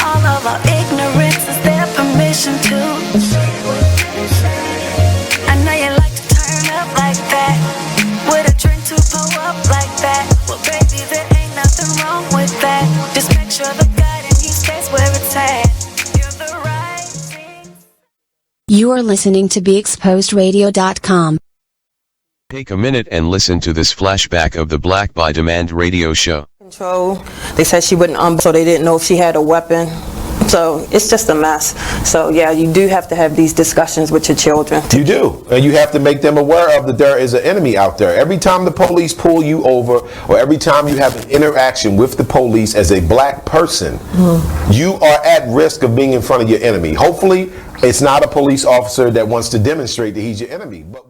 all of our ignorance is their permission to. I know you like to turn up like that, with a drink to pull up like that. Well, baby, there ain't nothing wrong with that. Just make sure the God in you stays where it's at. You're the right thing. You are listening to BeExposedRadio.com. Take a minute and listen to this flashback of the Black by Demand radio show. Control. They said she wouldn't, so they didn't know if she had a weapon. So it's just a mess. So yeah, you do have to have these discussions with your children. You do, and you have to make them aware of that there is an enemy out there. Every time the police pull you over, or every time you have an interaction with the police as a black person, you are at risk of being in front of your enemy. Hopefully, it's not a police officer that wants to demonstrate that he's your enemy. But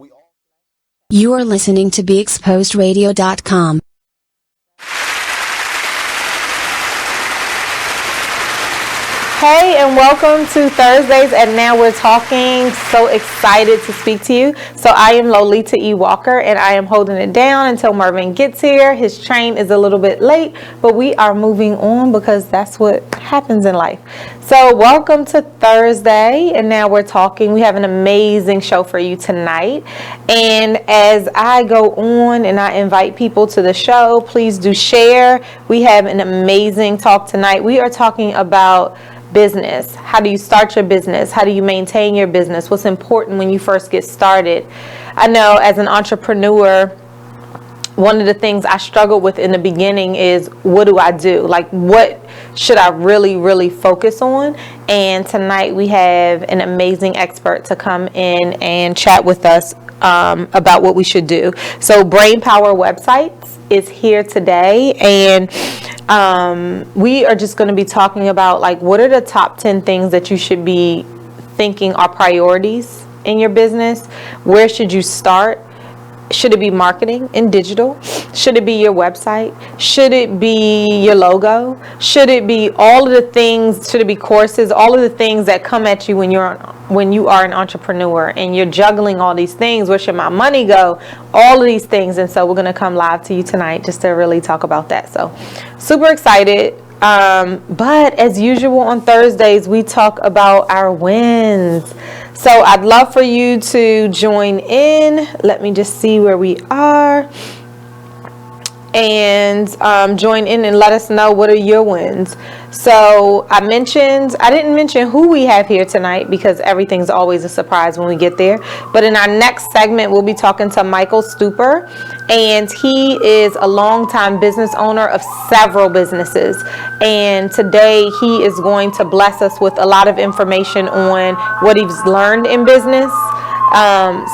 You are listening to BeExposedRadio.com. Hey, and welcome to Thursdays at Now We're Talking. So excited to speak to you. So I am Lolita E. Walker, and I am holding it down until Mervin gets here. His train is a little bit late, but we are moving on because that's what happens in life. So welcome to Thursday, and Now We're Talking. We have an amazing show for you tonight. And as I go on and I invite people to the show, please do share. We have an amazing talk tonight. We are talking about business. How do you start your business? How do you maintain your business? What's important when you first get started? I know as an entrepreneur, one of the things I struggled with in the beginning is, what do I do? Like, what should I really focus on? And tonight we have an amazing expert to come in and chat with us about what we should do. So Brain Power Websites is here today, and we are just going to be talking about, like, what are the top 10 things that you should be thinking are priorities in your business? Where should you start? Should it be marketing and digital? Should it be your website? Should it be your logo? Should it be all of the things? Should it be courses? All of the things that come at you when you are an entrepreneur and you're juggling all these things. Where should my money go? All of these things. And so we're going to come live to you tonight just to really talk about that. So super excited. But as usual on Thursdays, we talk about our wins. So I'd love for you to join in. Let me just see where we are. And join in and let us know, what are your wins. So I didn't mention who we have here tonight because everything's always a surprise when we get there. But in our next segment, we'll be talking to Michael Stuper, and he is a longtime business owner of several businesses. And today he is going to bless us with a lot of information on what he's learned in business,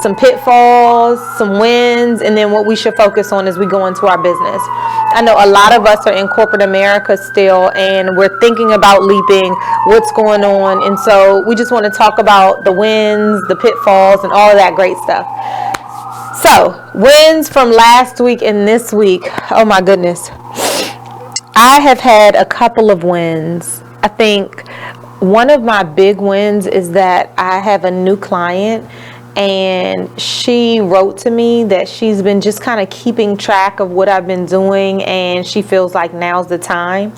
some pitfalls, some wins, and then what we should focus on as we go into our business. I know a lot of us are in corporate America still, and we're thinking about leaping, what's going on. And so we just want to talk about the wins, the pitfalls, and all of that great stuff. So, wins from last week and this week. Oh my goodness. I have had a couple of wins. I think one of my big wins is that I have a new client, and she wrote to me that she's been just kind of keeping track of what I've been doing, and she feels like now's the time.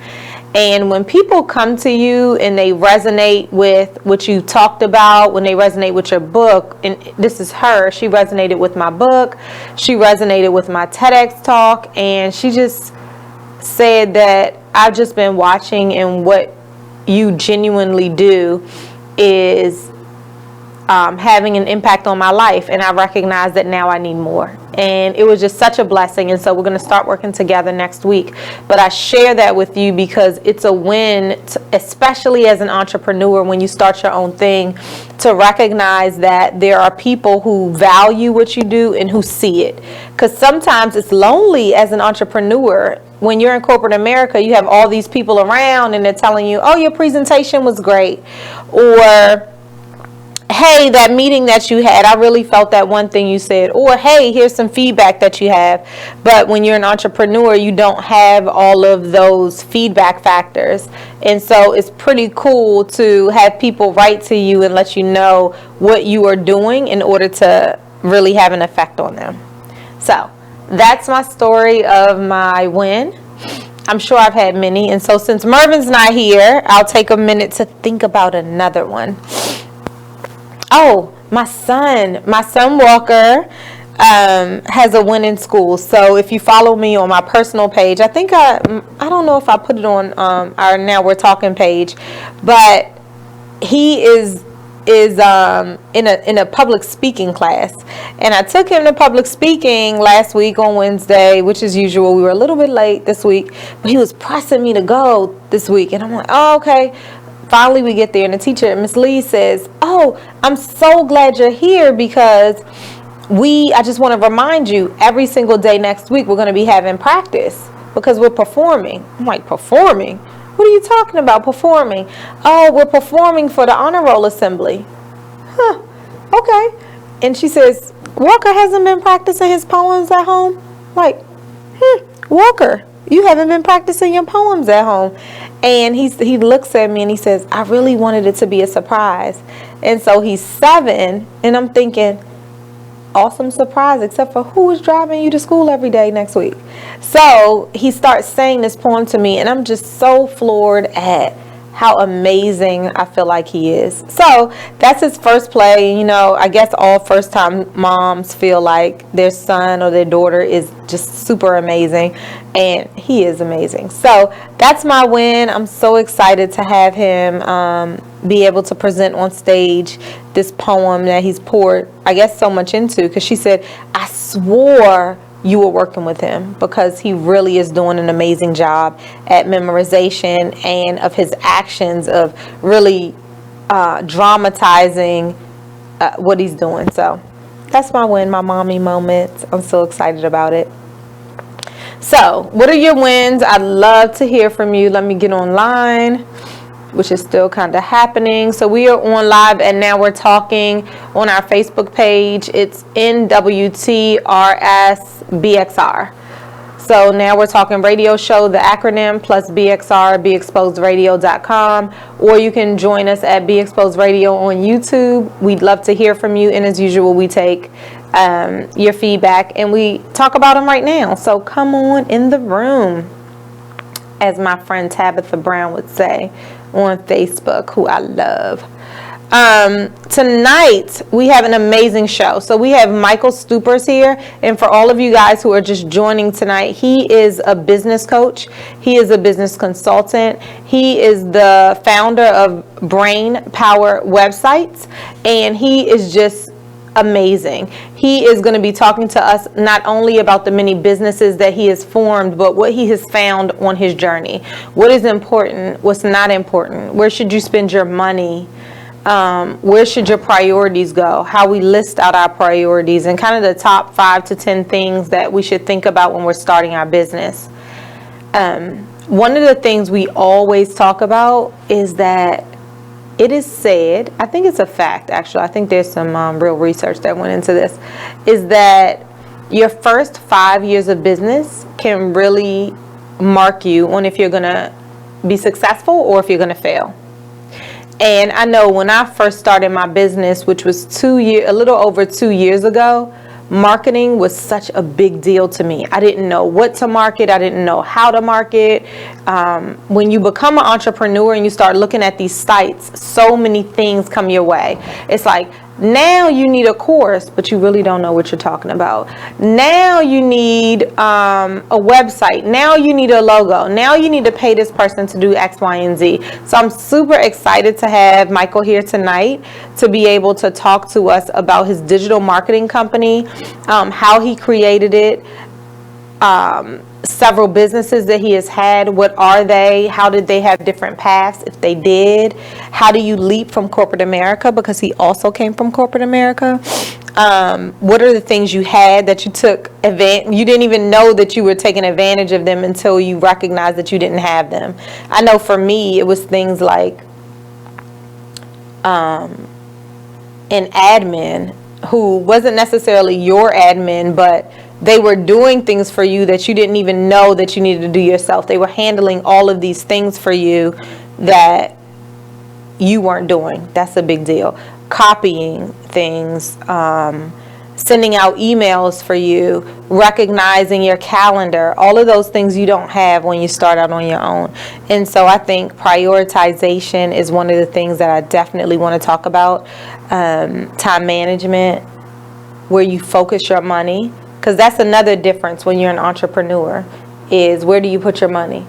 And when people come to you and they resonate with what you talked about, when they resonate with your book, and this is her, she resonated with my book, she resonated with my TEDx talk, and she just said that I've just been watching, and what you genuinely do is having an impact on my life, and I recognize that now I need more. And it was just such a blessing, and so we're going to start working together next week. But I share that with you because it's a win, especially as an entrepreneur, when you start your own thing, to recognize that there are people who value what you do and who see it. Because sometimes it's lonely as an entrepreneur. When you're in corporate America, you have all these people around and they're telling you, oh, your presentation was great, or hey, that meeting that you had, I really felt that one thing you said, or hey, here's some feedback that you have. But when you're an entrepreneur, you don't have all of those feedback factors. And so it's pretty cool to have people write to you and let you know what you are doing in order to really have an effect on them. So that's my story of my win. I'm sure I've had many. And so since Mervin's not here, I'll take a minute to think about another one. Oh, my son Walker has a win in school. So if you follow me on my personal page, I think I don't know if I put it on our Now We're Talking page, but he is in a public speaking class, and I took him to public speaking last week on Wednesday, which is usual. We were a little bit late this week, but he was pressing me to go this week, and I'm like, oh, okay. Finally we get there, and the teacher, Miss Lee, says, oh, I'm so glad you're here, because I just want to remind you, every single day next week we're going to be having practice because we're performing. I'm like, performing? What are you talking about, performing? Oh, we're performing for the honor roll assembly. Huh, okay. And she says, Walker hasn't been practicing his poems at home? Like, Walker, you haven't been practicing your poems at home. And he looks at me and he says, I really wanted it to be a surprise. And so he's 7, and I'm thinking, awesome surprise, except for who is driving you to school every day next week? So he starts saying this poem to me, and I'm just so floored at how amazing I feel like he is. So that's his first play. You know, I guess all first-time moms feel like their son or their daughter is just super amazing, and he is amazing. So that's my win. I'm so excited to have him be able to present on stage this poem that he's poured, I guess, so much into, because she said, I swore you were working with him, because he really is doing an amazing job at memorization and of his actions of really dramatizing what he's doing. So that's my win, my mommy moment. I'm so excited about it. So what are your wins? I'd love to hear from you. Let me get online, which is still kind of happening. So we are on live, and Now We're Talking on our Facebook page. It's NWTRS-BXR. So Now We're Talking radio show, the acronym, plus BXR, BeExposedRadio.com. Or you can join us at Be Exposed Radio on YouTube. We'd love to hear from you. And as usual, we take your feedback and we talk about them right now. So come on in the room, as my friend Tabitha Brown would say on Facebook, who I love. Tonight we have an amazing show. So we have Michael Stupers here, and for all of you guys who are just joining tonight, he is a business coach, he is a business consultant, he is the founder of Brain Power Websites, and he is just amazing. He is going to be talking to us not only about the many businesses that he has formed, but what he has found on his journey. What is important? What's not important? Where should you spend your money? Where should your priorities go? How we list out our priorities, and kind of the top 5 to 10 things that we should think about when we're starting our business. One of the things we always talk about is that it is said, I think it's a fact actually, I think there's some real research that went into this, is that your first 5 years of business can really mark you on if you're going to be successful or if you're going to fail. And I know when I first started my business, which was a little over 2 years ago, marketing was such a big deal to me. I didn't know what to market. I didn't know how to market. When you become an entrepreneur and you start looking at these sites, so many things come your way. It's like, now you need a course, but you really don't know what you're talking about. Now you need a website. Now you need a logo. Now you need to pay this person to do X, Y, and Z. So I'm super excited to have Michael here tonight to be able to talk to us about his digital marketing company, how he created it, several businesses that he has had. What are they? How did they have different paths, if they did? How do you leap from corporate America? Because he also came from corporate America. What are the things you had that you took advantage? You didn't even know that you were taking advantage of them until you recognized that you didn't have them. I know for me, it was things like an admin who wasn't necessarily your admin, but they were doing things for you that you didn't even know that you needed to do yourself. They were handling all of these things for you that you weren't doing. That's a big deal. Copying things, sending out emails for you, recognizing your calendar, all of those things you don't have when you start out on your own. And so I think prioritization is one of the things that I definitely want to talk about. Time management, where you focus your money, because that's another difference when you're an entrepreneur, is where do you put your money?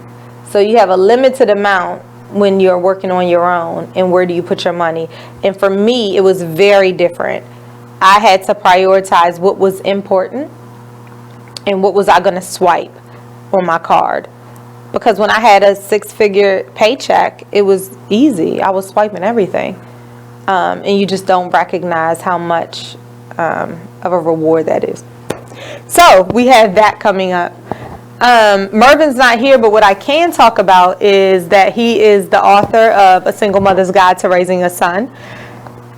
So you have a limited amount when you're working on your own, and where do you put your money? And for me, it was very different. I had to prioritize what was important and what was I going to swipe on my card. Because when I had a 6-figure paycheck, it was easy. I was swiping everything. And you just don't recognize how much of a reward that is. So we have that coming up. Mervin's not here, but what I can talk about is that he is the author of A Single Mother's Guide to Raising a Son.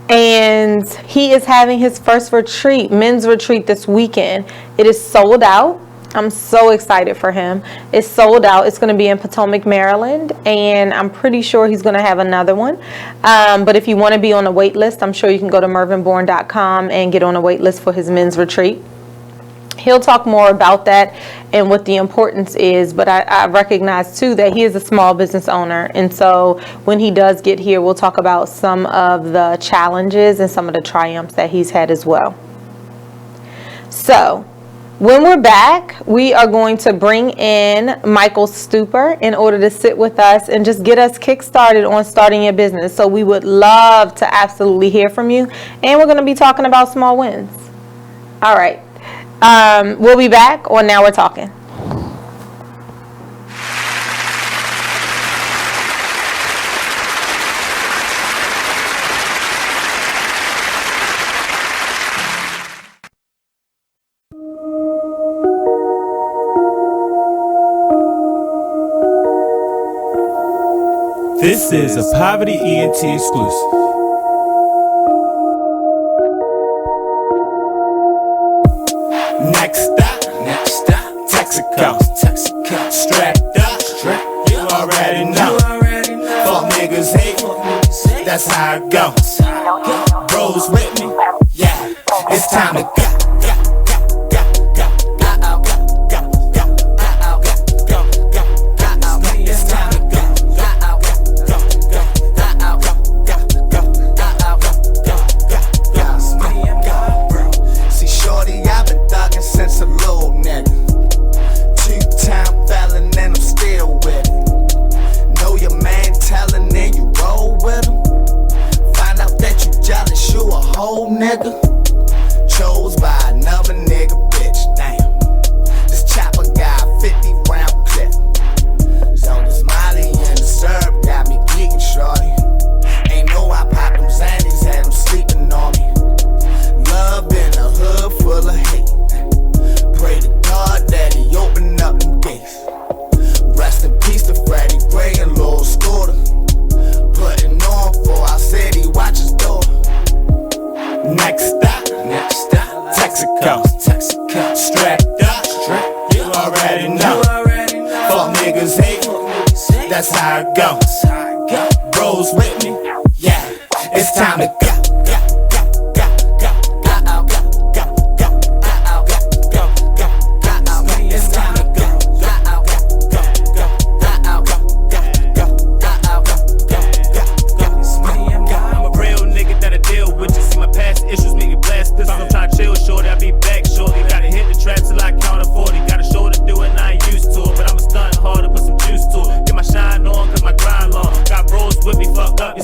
And he is having his first retreat, men's retreat, this weekend. It is sold out. I'm so excited for him. It's sold out. It's going to be in Potomac, Maryland, and I'm pretty sure he's going to have another one. But if you want to be on a wait list, I'm sure you can go to mervinbourne.com and get on a wait list for his men's retreat. He'll talk more about that and what the importance is, but I recognize too that he is a small business owner, and so when he does get here, we'll talk about some of the challenges and some of the triumphs that he's had as well. So when we're back, we are going to bring in Michael Stuper in order to sit with us and just get us kick-started on starting your business. So we would love to absolutely hear from you, and we're going to be talking about small wins. All right. We'll be back on Now We're Talking. This is a Poverty ENT exclusive. Next stop, Texaco. Strapped up, you already know. Fuck niggas hate, that's how it goes. Bros with me, yeah, it's time to go. Chose by another nigga, bitch, damn. This chopper got 50 round clip. So this Molly and the syrup got me geeking, shorty. Ain't know I popped them Xannies, had them sleeping on me. Love in a hood full of hate. Pray to God that he open up them gates. Rest in peace to Freddie Gray and Lil Scooter. Putting on for our city, watch his door. Next stop, Texaco. Strapped up, you already know. Fuck niggas hate, that's how it goes. Bros with me, yeah, it's time to go.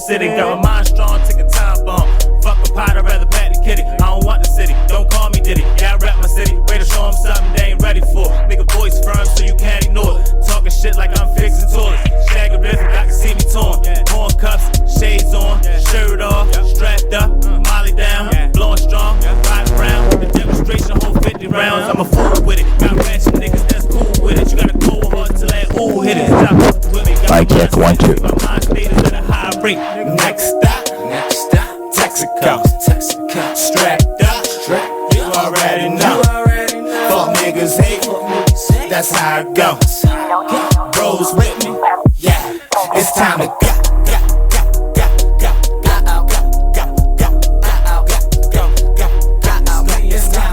City, got my mind strong, take a time bomb. Fuck a pot, I'd rather pack the kitty. I don't want the city, don't call me Diddy. Yeah, I rap my city, way to show them something they ain't ready for. Make a voice firm so you can't ignore it. Talking shit like I'm fixing toilets. Shag a rhythm, I can see me torn. Horn cuffs, shades on, shirt off, strapped up, Molly down, blowing strong, riding around. The demonstration, whole 50 rounds, I'm a fool with it. Got ratchet niggas that's cool with it. You gotta go hard till that ooh hit it. Stop with me, got Mic check, 1, 2. My mind stated at a high rate. Next stop, Texaco. Strapped up, you already know. Fuck niggas hate, that's how it goes. Bros with me, yeah, it's time to go. It's time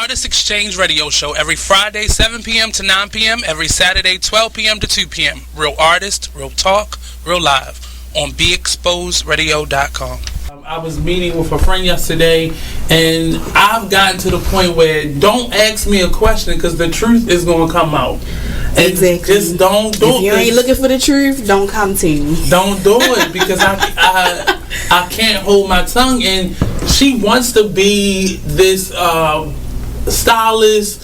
Artist Exchange Radio Show every Friday, 7 p.m. to 9 p.m., every Saturday, 12 p.m. to 2 p.m. Real artist, real talk, real live on BeExposedRadio.com. I was meeting with a friend yesterday, and I've gotten to the point where don't ask me a question because the truth is going to come out. And exactly. Just don't do it. If you ain't looking for the truth, don't come to me. Don't do it because I can't hold my tongue. And she wants to be this stylist,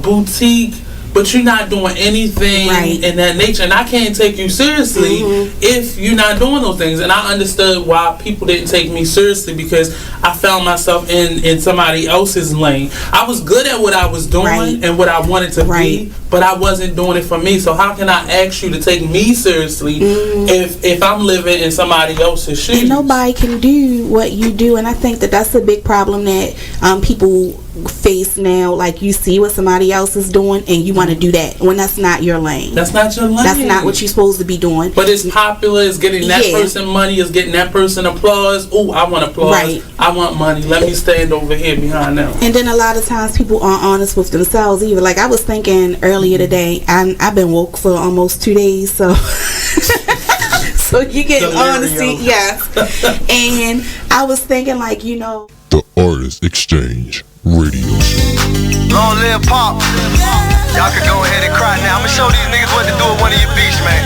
boutique, but you're not doing anything in that nature, and I can't take you seriously if you're not doing those things. And I understood why people didn't take me seriously because I found myself in somebody else's lane. I was good at what I was doing and what I wanted to be, but I wasn't doing it for me. So how can I ask you to take me seriously if I'm living in somebody else's shoes? And nobody can do what you do, and I think that that's a big problem that people face now. Like, you see what somebody else is doing and you want to do that when that's not your lane. That's not your lane. That's not what you're supposed to be doing. But it's popular, it's getting that person money, it's getting that person applause. Oh, I want applause. I want money. Let me stand over here behind them. And then a lot of times people aren't honest with themselves either. Like, I was thinking earlier today, I've been woke for almost 2 days, so so you get honesty, and I was thinking, like, the Artist Exchange Radio Show. Long live Pop. Y'all can go ahead and cry now. I'ma show these niggas what to do with one of your beats, man.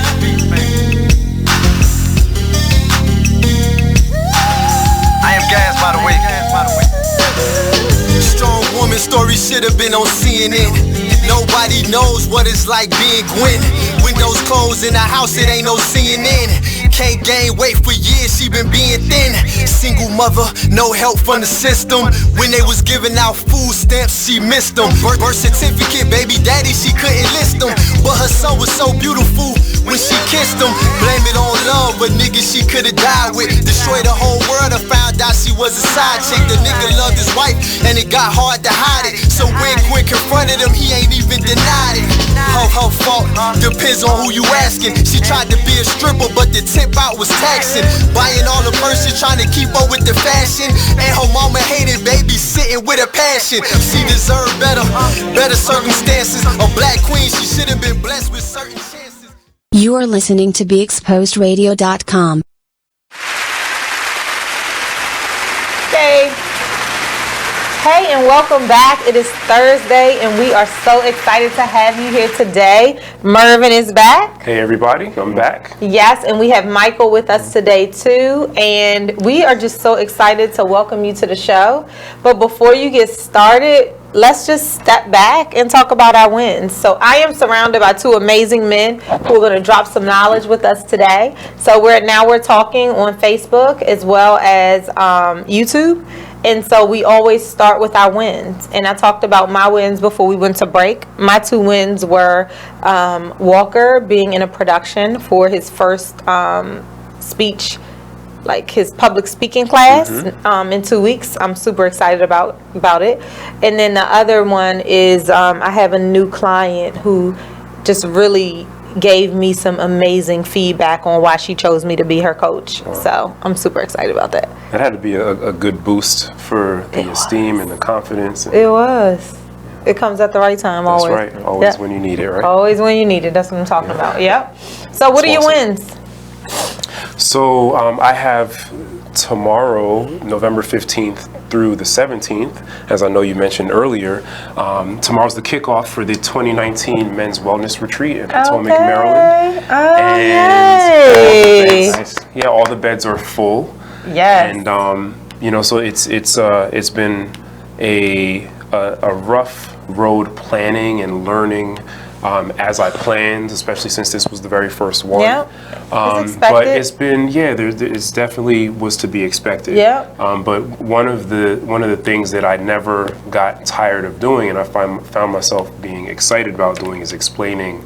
I am Gas, by the way. Strong woman story should have been on CNN. Nobody knows what it's like being Gwen. Windows closed in the house, it ain't no CNN. Can't gain weight for years, she been being thin. Single mother, no help from the system. When they was giving out food stamps, she missed them. Birth certificate, baby daddy, she couldn't list them. But her son was so beautiful when she kissed him. Blame it on love, but nigga she could've died with. Destroyed the whole world and found out she was a side chick. The nigga loved his wife and it got hard to hide it. So when Gwen confronted him, he ain't even denied it. Her fault, depends on who you asking. She tried to be a stripper, but the tip out was taxing. Buying all the purses, trying to keep up with the fashion. And her mama hated babysitting with a passion. She deserved better circumstances. A black queen, she should have been blessed with certain chances. You are listening to BeExposedRadio.com. Hey, and welcome back. It is Thursday, and we are so excited to have you here today. Mervin is back. Hey, everybody. I'm back. Yes, and we have Michael with us today, too. And we are just so excited to welcome you to the show. But before you get started, let's just step back and talk about our wins. So I am surrounded by two amazing men who are going to drop some knowledge with us today. So we're talking on Facebook as well as YouTube. And so we always start with our wins. And I talked about my wins before we went to break. My two wins were Walker being in a production for his first speech, like his public speaking class in 2 weeks. I'm super excited about it. And then the other one is I have a new client who just really gave me some amazing feedback on why she chose me to be her coach. So I'm super excited about that. That had to be a good boost for the esteem and the confidence. It was. It comes at the right time, always. That's right. Always when you need it, right? Always when you need it. That's what I'm talking about. Yep. So what are your wins? So I have tomorrow, November 15th through the 17th, as I know you mentioned earlier. Tomorrow's the kickoff for the 2019 Men's Wellness Retreat in Potomac, Maryland. Oh, and all the beds are full. Yes. And so it's been a rough road planning and learning as I planned, especially since this was the very first one. Yeah. But it's been, it's definitely was to be expected. Yeah. But one of the things that I never got tired of doing, and I found myself being excited about doing, is explaining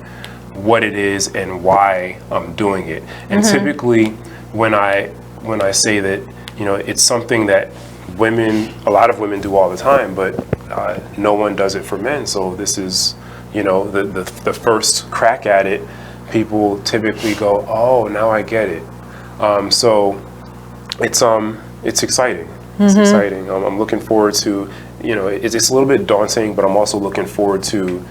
what it is and why I'm doing it. And typically, when I say that, it's something that a lot of women do all the time, but no one does it for men. So this is, the first crack at it. People typically go, oh, now I get it. So it's exciting. It's exciting. I'm looking forward to it's a little bit daunting, but I'm also looking forward to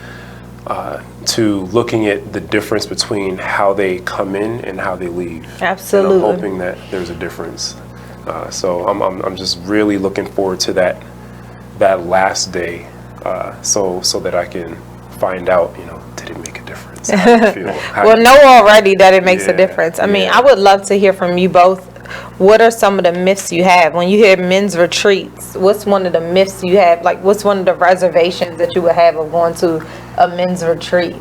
looking at the difference between how they come in and how they leave. Absolutely. And I'm hoping that there's a difference. So I'm just really looking forward to that last day, so that I can find out, did it make a difference? How did it feel? Well, know already that it makes a difference. I mean, I would love to hear from you both. What are some of the myths you have when you hear men's retreats? What's one of the myths you have? Like, what's one of the reservations that you would have of going to a men's retreat?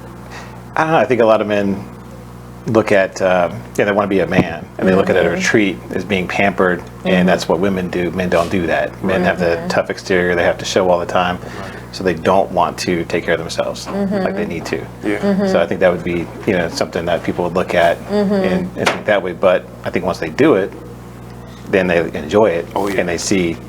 I don't know. I think a lot of men look at, they want to be a man, and they look at a retreat as being pampered, and that's what women do. Men don't do that. Men have the tough exterior. They have to show all the time, so they don't want to take care of themselves like they need to. So I think that would be, something that people would look at and think that way. But I think once they do it, then they enjoy it, and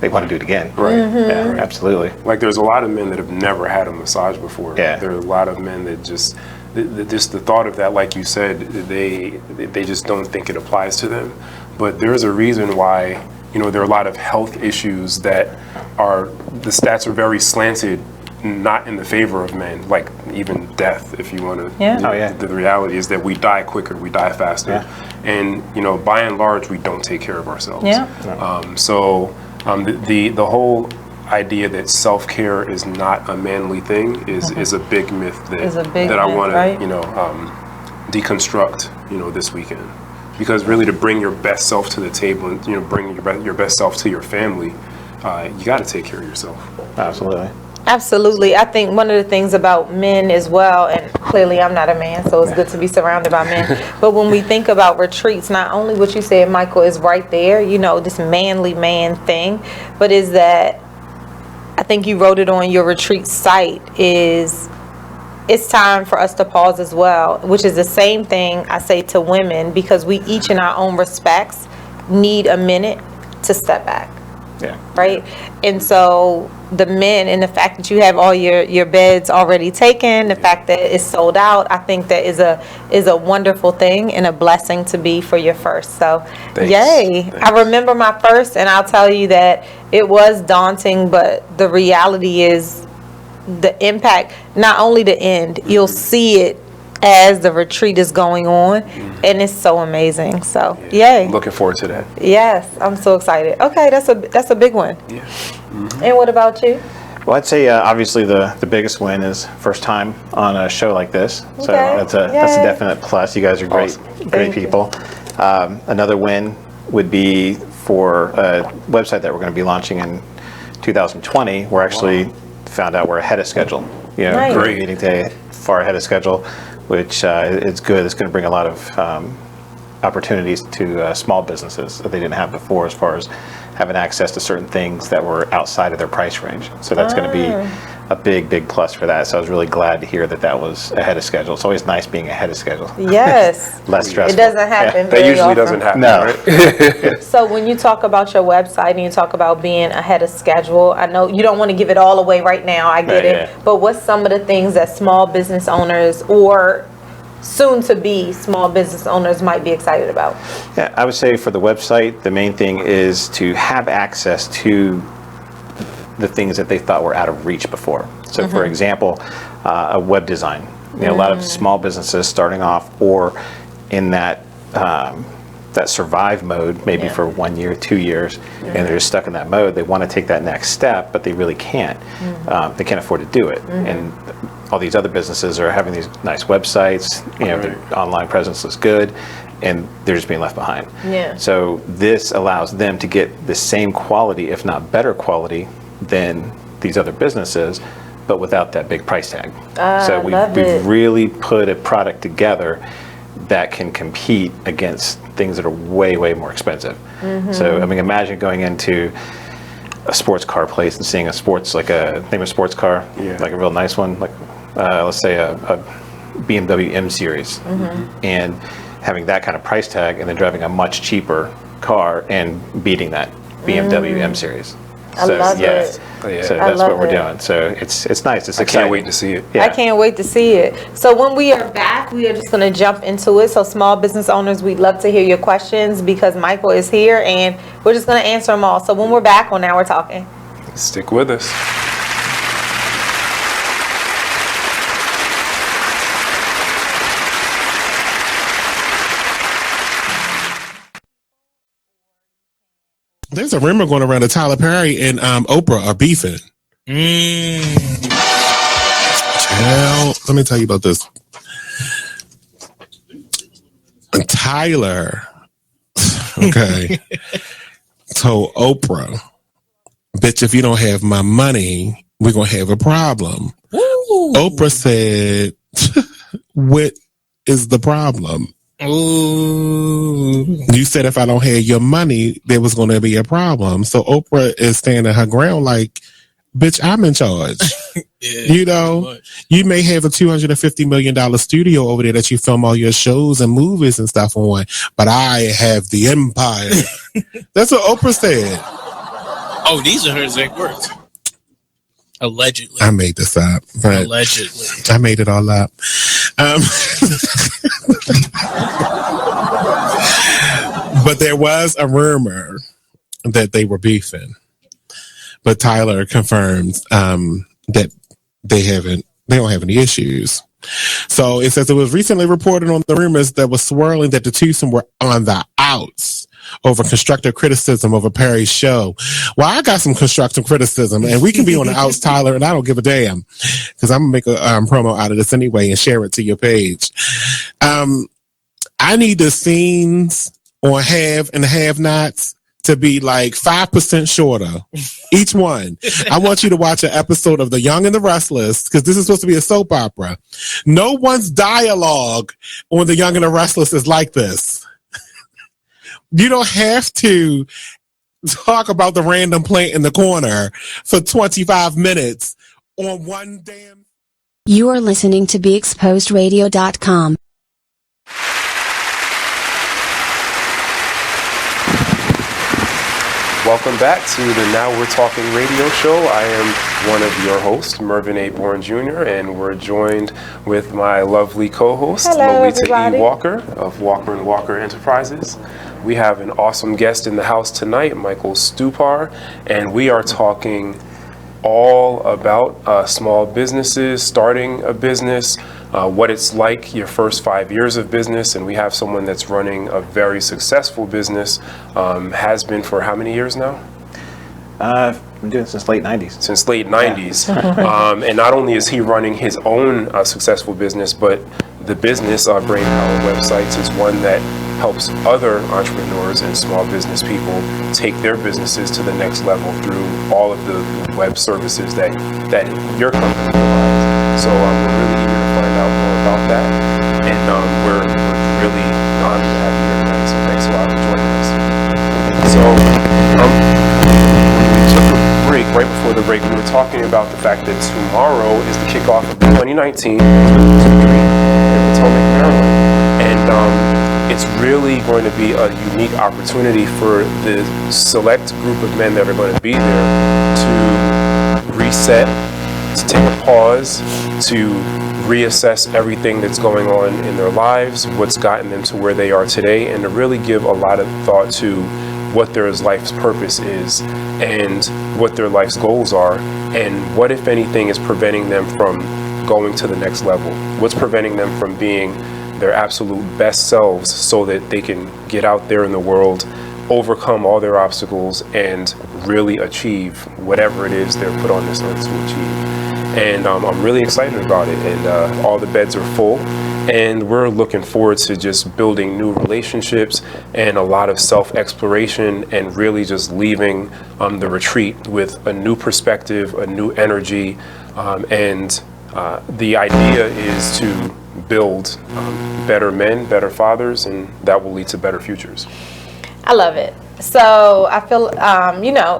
they want to do it again. Yeah, absolutely. Like, there's a lot of men that have never had a massage before. Yeah. There are a lot of men that just the thought of that, like you said, they just don't think it applies to them. But there's a reason why, there are a lot of health issues that the stats are very slanted, not in the favor of men, like even death, if you want to. The reality is that we die quicker, we die faster. And, by and large, we don't take care of ourselves. The whole idea that self-care is not a manly thing is a big myth that I want to, deconstruct, this weekend. Because really, to bring your best self to the table and, bring your best self to your family, you got to take care of yourself. Absolutely. Absolutely. I think one of the things about men as well, and clearly I'm not a man, so it's good to be surrounded by men, but when we think about retreats, not only what you said, Michael, is right there, this manly man thing, but is that, I think you wrote it on your retreat site, is it's time for us to pause as well, which is the same thing I say to women, because we each in our own respects need a minute to step back. Right? And so the men, and the fact that you have all your beds already taken, the fact that it's sold out, I think that is a wonderful thing and a blessing to be for your first. So yay. I remember my first, and I'll tell you that it was daunting, but the reality is the impact, not only the end, you'll see it as the retreat is going on, and it's so amazing. So yay. I'm looking forward to that. Yes, I'm so excited. Okay, that's a big one. And what about you? Well, I'd say obviously the biggest win is first time on a show like this. So that's a definite plus. You guys are great people. Another win would be for a website that we're going to be launching in 2020. We're actually found out we're ahead of schedule. Great meeting day, far ahead of schedule, which is good. It's going to bring a lot of opportunities to small businesses that they didn't have before, as far as having access to certain things that were outside of their price range. So that's going to be a big plus for that. So I was really glad to hear that was ahead of schedule. It's always nice being ahead of schedule. Yes. Less stressful. It doesn't happen That usually often. doesn't happen, No. right? So when you talk about your website and you talk about being ahead of schedule, I know you don't want to give it all away right now, I get it. But what's some of the things that small business owners or soon to be small business owners might be excited about? Yeah, I would say for the website, the main thing is to have access to the things that they thought were out of reach before. So for example, a web design. A lot of small businesses starting off or in that that survive mode, maybe for 1 year, 2 years, and they're just stuck in that mode. They want to take that next step, but they really can't. They can't afford to do it. And all these other businesses are having these nice websites, their online presence looks good, and they're just being left behind. So this allows them to get the same quality, if not better quality, than these other businesses, but without that big price tag. So we've really put a product together that can compete against things that are way more expensive. So I mean, imagine going into a sports car place and seeing name a sports car, like a real nice one, like let's say a BMW M Series, and having that kind of price tag, and then driving a much cheaper car and beating that BMW M Series. I love it. So that's what we're doing. So it's nice. It's exciting. I can't wait to see it. I can't wait to see it. So when we are back, we are just going to jump into it. So small business owners, we'd love to hear your questions because Michael is here and we're just going to answer them all. So when we're back on Now We're Talking. Stick with us. There's a rumor going around that Tyler Perry and Oprah are beefing. Well, let me tell you about this. Tyler, okay, told Oprah, bitch, if you don't have my money, we're going to have a problem. Ooh. Oprah said, what is the problem? Ooh. You said if I don't have your money, there was going to be a problem. So Oprah is standing her ground like, bitch, I'm in charge. Yeah, you know, you may have a $250 million studio over there that you film all your shows and movies and stuff on, but I have the empire. That's what Oprah said. Oh, these are her exact words. Allegedly. I made this up. But allegedly. I made it all up. But there was a rumor that they were beefing. But Tyler confirms that they don't have any issues. So it says it was recently reported on the rumors that was swirling that the twosome were on the outs over constructive criticism of a Perry's show. Well, I got some constructive criticism, and we can be on the outs, Tyler, and I don't give a damn because I'm gonna make a promo out of this anyway and share it to your page. I need the scenes on Have and Have Nots to be like 5% shorter, each one. I want you to watch an episode of The Young and the Restless, because this is supposed to be a soap opera. No one's dialogue on The Young and the Restless is like this. You don't have to talk about the random plant in the corner for 25 minutes on one damn... You are listening to BeExposedRadio.com. Welcome back to the Now We're Talking radio show. I am one of your hosts, Mervin A. Bourne Jr., and we're joined with my lovely co-host, Lolita E. Walker of Walker & Walker Enterprises. We have an awesome guest in the house tonight, Michael Stupar, and we are talking all about small businesses, starting a business, what it's like your first 5 years of business, and we have someone that's running a very successful business, has been for how many years now? I've been doing it since late 90s. Since late 90s. And not only is he running his own successful business, but the business, Brain Power Websites, is one that helps other entrepreneurs and small business people take their businesses to the next level through all of the web services that your company provides. So we're really eager to find out more about that, and we're really honored to have you here tonight. So thanks a lot for joining us. So we took a break. Right before the break, we were talking about the fact that tomorrow is the kickoff of 2019 in Potomac, Maryland, and it's really going to be a unique opportunity for the select group of men that are going to be there to reset, to take a pause, to reassess everything that's going on in their lives, what's gotten them to where they are today, and to really give a lot of thought to what their life's purpose is and what their life's goals are, and what, if anything, is preventing them from going to the next level. What's preventing them from being their absolute best selves so that they can get out there in the world, overcome all their obstacles, and really achieve whatever it is they're put on this earth to achieve. And I'm really excited about it, and all the beds are full, and we're looking forward to just building new relationships and a lot of self-exploration, and really just leaving the retreat with a new perspective, a new energy, and the idea is to build better men, better fathers, and that will lead to better futures. I love it. So I feel,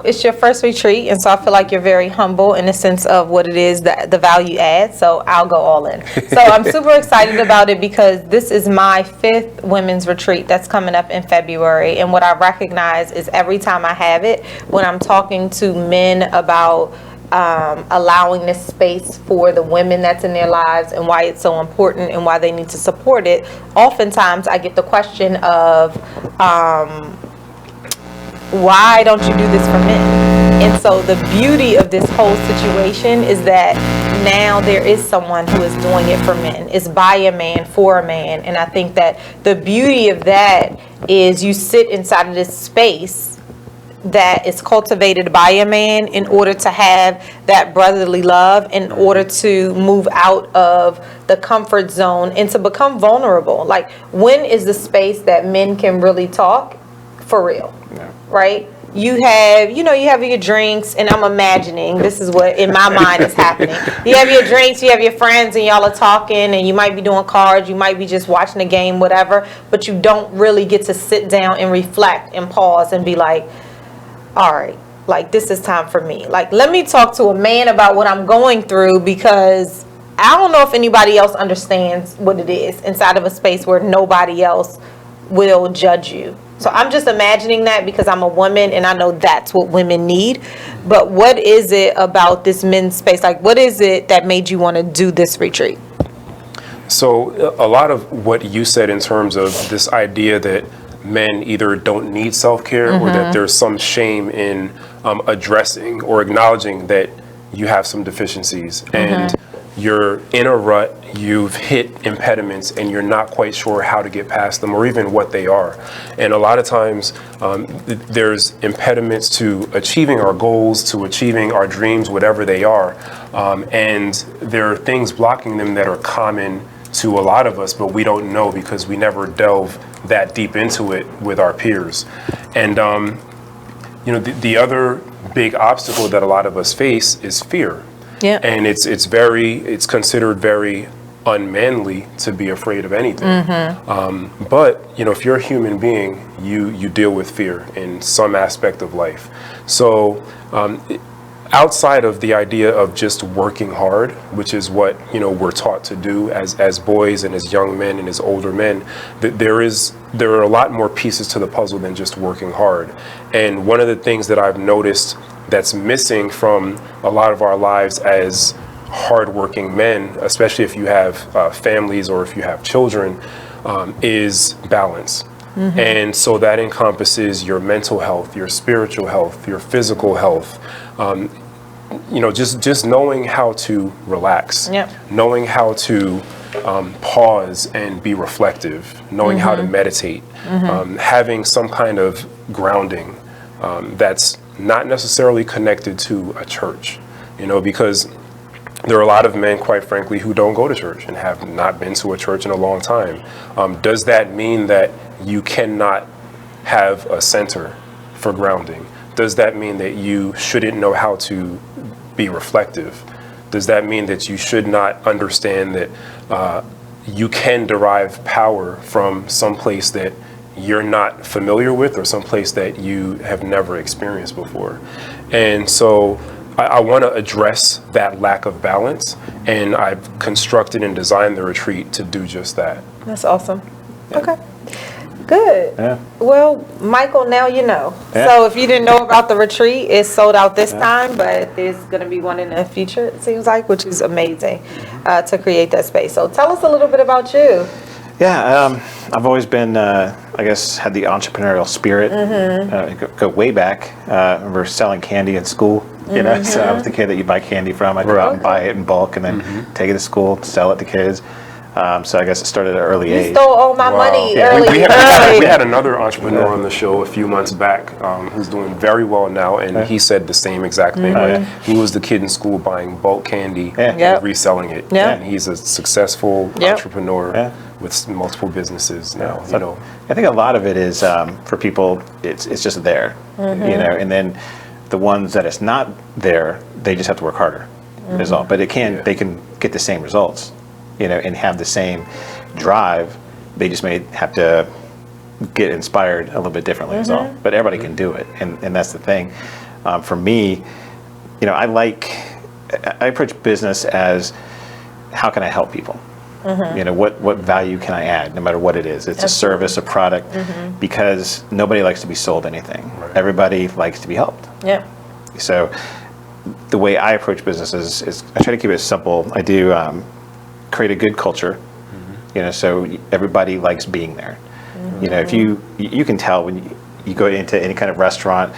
it's your first retreat, and so I feel like you're very humble in the sense of what it is, the value add, so I'll go all in. So I'm super excited about it because this is my 5th women's retreat that's coming up in February, and what I recognize is every time I have it, when I'm talking to men about allowing this space for the women that's in their lives and why it's so important and why they need to support it, oftentimes I get the question of why don't you do this for men? And so the beauty of this whole situation is that now there is someone who is doing it for men. It's by a man, for a man. And I think that the beauty of that is you sit inside of this space that is cultivated by a man in order to have that brotherly love, in order to move out of the comfort zone and to become vulnerable. Like, when is the space that men can really talk for real? Right? You have your drinks, and I'm imagining this is what in my mind is happening. You have your drinks, you have your friends, and y'all are talking, and you might be doing cards, you might be just watching a game, whatever, but you don't really get to sit down and reflect and pause and be like, all right, like, this is time for me. Like, let me talk to a man about what I'm going through, because I don't know if anybody else understands what it is inside of a space where nobody else will judge you. So I'm just imagining that because I'm a woman and I know that's what women need. But what is it about this men's space? Like, what is it that made you want to do this retreat? So a lot of what you said in terms of this idea that men either don't need self-care or that there's some shame in addressing or acknowledging that you have some deficiencies and you're in a rut, you've hit impediments, and you're not quite sure how to get past them or even what they are. And a lot of times there's impediments to achieving our goals, to achieving our dreams, whatever they are. And there are things blocking them that are common to a lot of us, but we don't know because we never delve that deep into it with our peers. And the other big obstacle that a lot of us face is fear. Yeah. And it's considered very unmanly to be afraid of anything. But if you're a human being, you deal with fear in some aspect of life. So outside of the idea of just working hard, which is what we're taught to do as boys and as young men and as older men, there are a lot more pieces to the puzzle than just working hard. And one of the things that I've noticed that's missing from a lot of our lives as hardworking men, especially if you have families or if you have children, is balance. And so that encompasses your mental health, your spiritual health, your physical health. Just knowing how to relax, knowing how to pause and be reflective, knowing how to meditate, having some kind of grounding that's not necessarily connected to a church, because there are a lot of men, quite frankly, who don't go to church and have not been to a church in a long time. Does that mean that you cannot have a center for grounding? Does that mean that you shouldn't know how to be reflective? Does that mean that you should not understand that you can derive power from some place that you're not familiar with or some place that you have never experienced before? And so I want to address that lack of balance, and I've constructed and designed the retreat to do just that. That's awesome. Okay. Good. Yeah. Well, Michael, now you know. Yeah. So if you didn't know about the retreat, it's sold out this time, but there's going to be one in the future, it seems like, which is amazing to create that space. So tell us a little bit about you. Yeah, I've always been, I guess, had the entrepreneurial spirit. Go way back. I remember selling candy in school. So I was the kid that you buy candy from. I'd go out and buy it in bulk and then take it to school, sell it to kids. So I guess it started at an early age. You stole all my money early. We had another entrepreneur on the show a few months back who's doing very well now, and he said the same exact thing. Like, he was the kid in school buying bulk candy and reselling it. And he's a successful entrepreneur with multiple businesses now. So I think a lot of it is for people, it's just there, and then the ones that it's not there, they just have to work harder. Is all. But they can get the same results. And have the same drive. They just may have to get inspired a little bit differently is all. But everybody can do it, and that's the thing. For me, I approach business as, how can I help people? What value can I add, no matter what it is? It's a service, a product, because nobody likes to be sold anything. Everybody likes to be helped. So the way I approach businesses is I try to keep it simple. I do create a good culture, so everybody likes being there. If you can tell when you go into any kind of restaurant,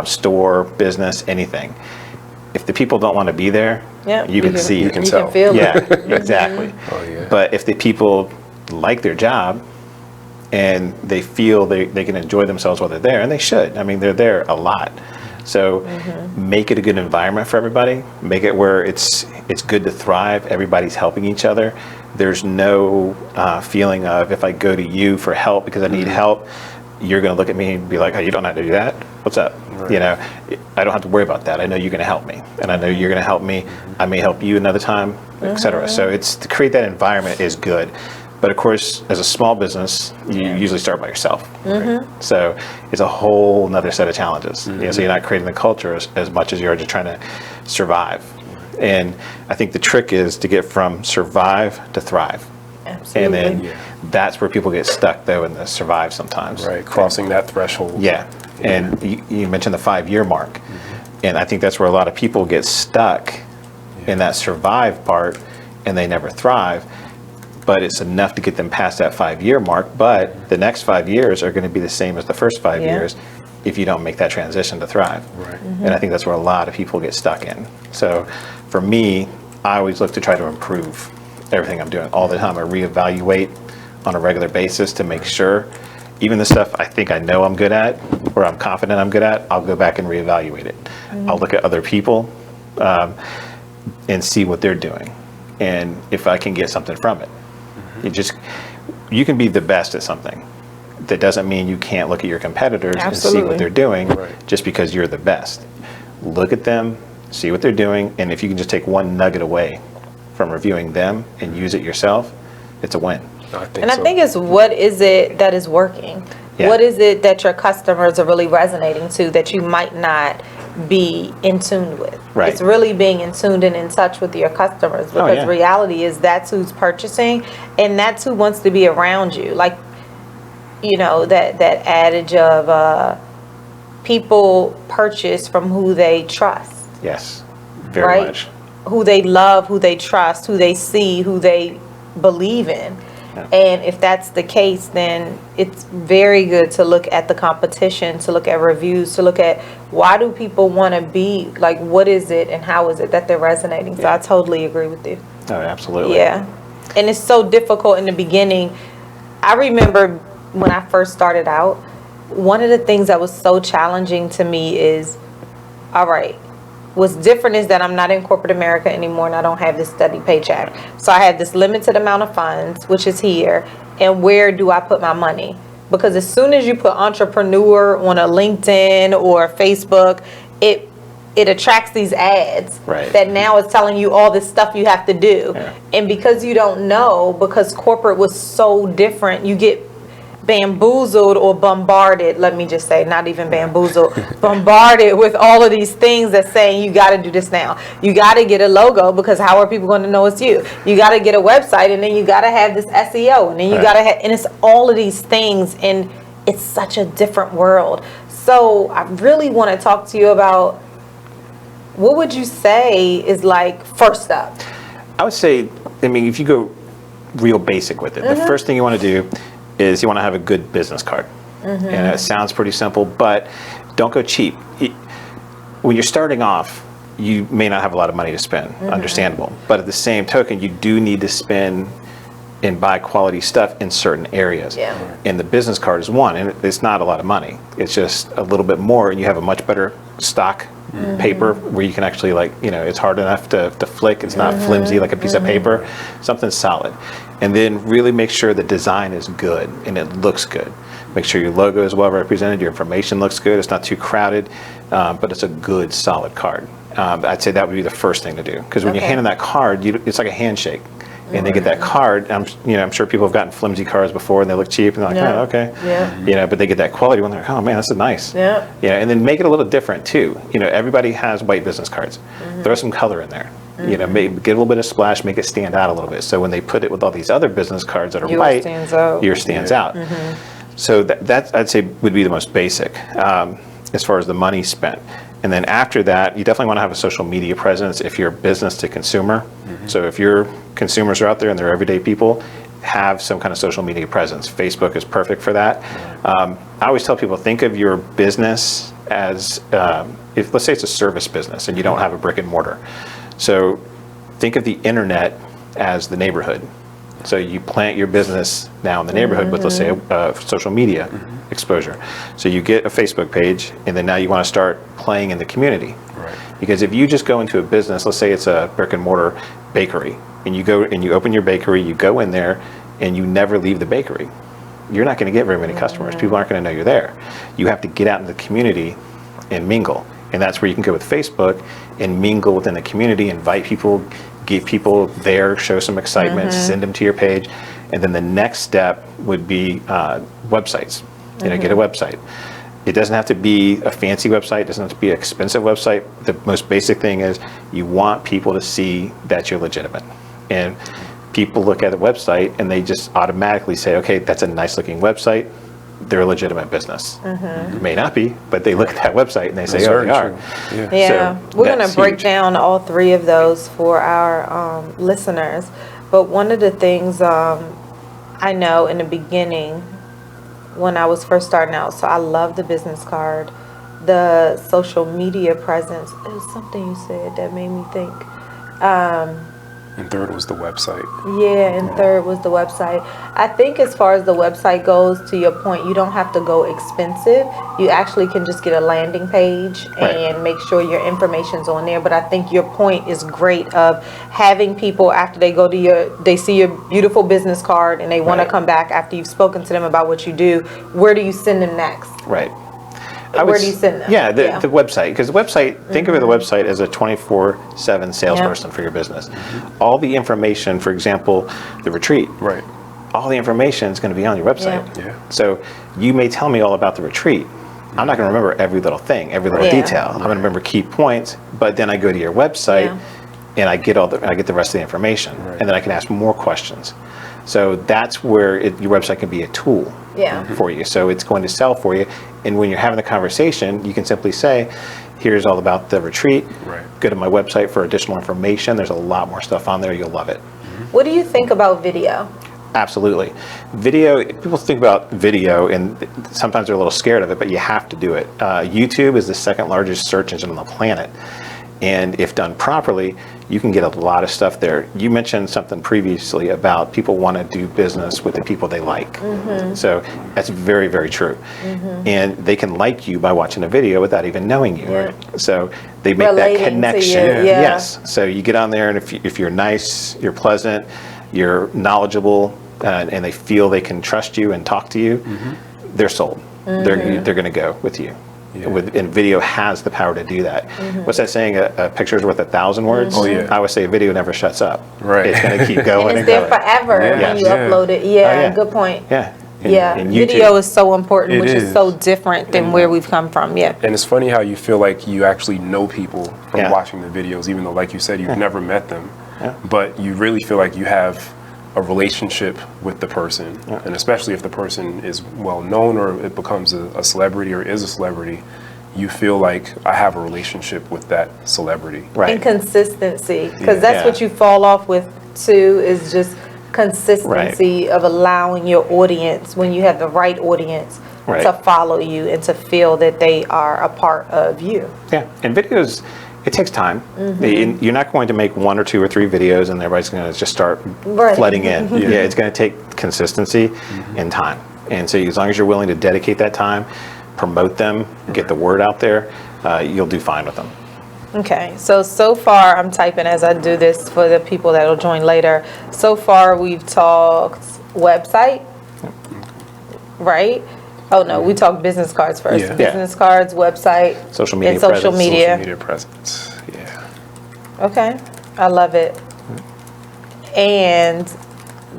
store, business, anything, if the people don't want to be there, you can see, you can tell. Can feel exactly. But if the people like their job and they feel they can enjoy themselves while they're there, and they should. I mean, they're there a lot. So make it a good environment for everybody. Make it where it's good to thrive. Everybody's helping each other. There's no feeling of, if I go to you for help because I need help, you're going to look at me and be like, oh, you don't know how to do that? What's up? Right. You know, I don't have to worry about that. I know you're going to help me, and I know you're going to help me. I may help you another time, etc. So it's to create that environment is good. But of course, as a small business, you usually start by yourself. Right? So it's a whole nother set of challenges. You know, so you're not creating the culture as much as you are just trying to survive. And I think the trick is to get from survive to thrive. Absolutely. And then that's where people get stuck, though, in the survive sometimes. Right, crossing that threshold. Yeah. And you mentioned the 5-year mark. And I think that's where a lot of people get stuck in that survive part, and they never thrive. But it's enough to get them past that 5-year mark. But the next 5 years are going to be the same as the first 5 years if you don't make that transition to thrive. Right. And I think that's where a lot of people get stuck in. So for me, I always look to try to improve everything I'm doing all the time. I reevaluate on a regular basis to make sure, even the stuff I think I know I'm good at, or I'm confident I'm good at, I'll go back and reevaluate it. I'll look at other people and see what they're doing, and if I can get something from it. You can be the best at something. That doesn't mean you can't look at your competitors and see what they're doing just because you're the best. Look at them, see what they're doing, and if you can just take one nugget away from reviewing them and use it yourself, it's a win. I think it's, what is it that is working? Yeah. What is it that your customers are really resonating to that you might not be in tune with? Right. It's really being in tune and in touch with your customers, because reality is that's who's purchasing, and that's who wants to be around you. Like, you know, that adage of people purchase from who they trust. Yes, very much. Who they love, who they trust, who they see, who they believe in. Yeah. And if that's the case, then it's very good to look at the competition, to look at reviews, to look at why do people want to be, like, what is it and how is it that they're resonating. So I totally agree with you. Oh, absolutely. Yeah. And it's so difficult in the beginning. I remember when I first started out, one of the things that was so challenging to me is, all right, what's different is that I'm not in corporate America anymore, and I don't have this steady paycheck. So I have this limited amount of funds, which is here, and where do I put my money? Because as soon as you put entrepreneur on a LinkedIn or Facebook, it attracts these ads that now is telling you all this stuff you have to do. Yeah. And because you don't know, because corporate was so different, you get bamboozled or bombarded, let me just say, not even bamboozled, bombarded with all of these things that's saying you got to do this now. You got to get a logo, because how are people going to know it's you? You got to get a website, and then you got to have this SEO, and then you got to have, and it's all of these things, and it's such a different world. So I really want to talk to you about, what would you say is like first up? I would say, I mean, if you go real basic with it, the first thing you want to do is you want to have a good business card. And it sounds pretty simple, but don't go cheap. When you're starting off, you may not have a lot of money to spend, understandable. But at the same token, you do need to spend and buy quality stuff in certain areas. Yeah. And the business card is one, and it's not a lot of money. It's just a little bit more, and you have a much better stock paper where you can actually, like, you know, it's hard enough to flick. It's not flimsy like a piece of paper. Something solid. And then really make sure the design is good and it looks good. Make sure your logo is well represented, your information looks good, it's not too crowded, but it's a good, solid card. I'd say that would be the first thing to do, because when you hand in that card, it's like a handshake. And they get that card. I'm sure people have gotten flimsy cards before, and they look cheap, and they're like, oh, okay. Yeah. You know, but they get that quality one. They're like, oh man, this is nice. Yeah. Yeah. And then make it a little different too. You know, everybody has white business cards. Throw some color in there. You know, maybe get a little bit of splash, make it stand out a little bit. So when they put it with all these other business cards that are white, yours stands out. So that I'd say would be the most basic as far as the money spent. And then after that, you definitely want to have a social media presence if you're business to consumer. So if your consumers are out there and they're everyday people, have some kind of social media presence. Facebook is perfect for that. I always tell people, think of your business as, if let's say it's a service business and you don't have a brick and mortar. So think of the internet as the neighborhood. So you plant your business now in the neighborhood with, let's say, social media exposure. So you get a Facebook page, and then now you want to start playing in the community. Right. Because if you just go into a business, let's say it's a brick and mortar bakery, and you go and you open your bakery, you go in there, and you never leave the bakery, you're not going to get very many customers. People aren't going to know you're there. You have to get out in the community and mingle. And that's where you can go with Facebook and mingle within the community, invite people, give people there, show some excitement, send them to your page. And then the next step would be websites. Get a website. It doesn't have to be a fancy website. It doesn't have to be an expensive website. The most basic thing is you want people to see that you're legitimate. And people look at the website and they just automatically say, okay, that's a nice looking website. They're a legitimate business. It may not be, but they look at that website and they say, oh, they are. Yeah, So we're going to break huge. down all three of those for our listeners. But one of the things I know in the beginning, when I was first starting out, so I love the business card, the social media presence. It was something you said that made me think. And third was the website. Yeah, and third was the website. I think as far as the website goes, to your point, you don't have to go expensive. You actually can just get a landing page and make sure your information's on there. But I think your point is great of having people after they go to they see your beautiful business card and they want to come back after you've spoken to them about what you do. Where do you send them next? Right. Where do you send them? Yeah, the website. Because the website, think of the website as a 24/7 salesperson for your business. All the information, for example, the retreat. Right. All the information is going to be on your website. Yeah. So you may tell me all about the retreat. I'm not going to remember every little thing, every little detail. I'm going to remember key points, but then I go to your website and I get the rest of the information, and then I can ask more questions. So that's where your website can be a tool for you. So it's going to sell for you. And when you're having the conversation, you can simply say, here's all about the retreat. Right. Go to my website for additional information. There's a lot more stuff on there. You'll love it. What do you think about video? Absolutely. Video, people think about video and sometimes they're a little scared of it, but you have to do it. YouTube is the second largest search engine on the planet. And if done properly, you can get a lot of stuff there. You mentioned something previously about people want to do business with the people they like. So that's very, very true. And they can like you by watching a video without even knowing you. So they make Relating that to connection. you, Yes. So you get on there, and if you're nice, you're pleasant, you're knowledgeable, and they feel they can trust you and talk to you, they're sold. They're going to go with you. And video has the power to do that. What's that saying? A picture's worth 1,000 words? Oh, yeah. I would say a video never shuts up. Right. It's going to keep going And it's there going. forever when you upload it. Yeah, good point. Yeah. And Video is so important, It which is is. so different than where we've come from. Yeah. And it's funny how you feel like you actually know people from watching the videos, even though, like you said, you've never met them. But you really feel like you have a relationship with the person. And especially if the person is well known or it becomes a celebrity or is a celebrity, you feel like I have a relationship with that celebrity. And consistency, because that's what you fall off with too, is just consistency of allowing your audience, when you have the right audience, to follow you and to feel that they are a part of you. Yeah, and videos, it takes time. You're not going to make 1 or 2 or 3 videos and everybody's going to just start flooding in. It's going to take consistency and time. And so as long as you're willing to dedicate that time, promote them, get the word out there, you'll do fine with them. Okay, so far I'm typing as I do this for the people that will join later. So far we've talked website, right? Oh no, we talked business cards first. Business cards, website, social media, and social media. Social media presence. Yeah. Okay, I love it. And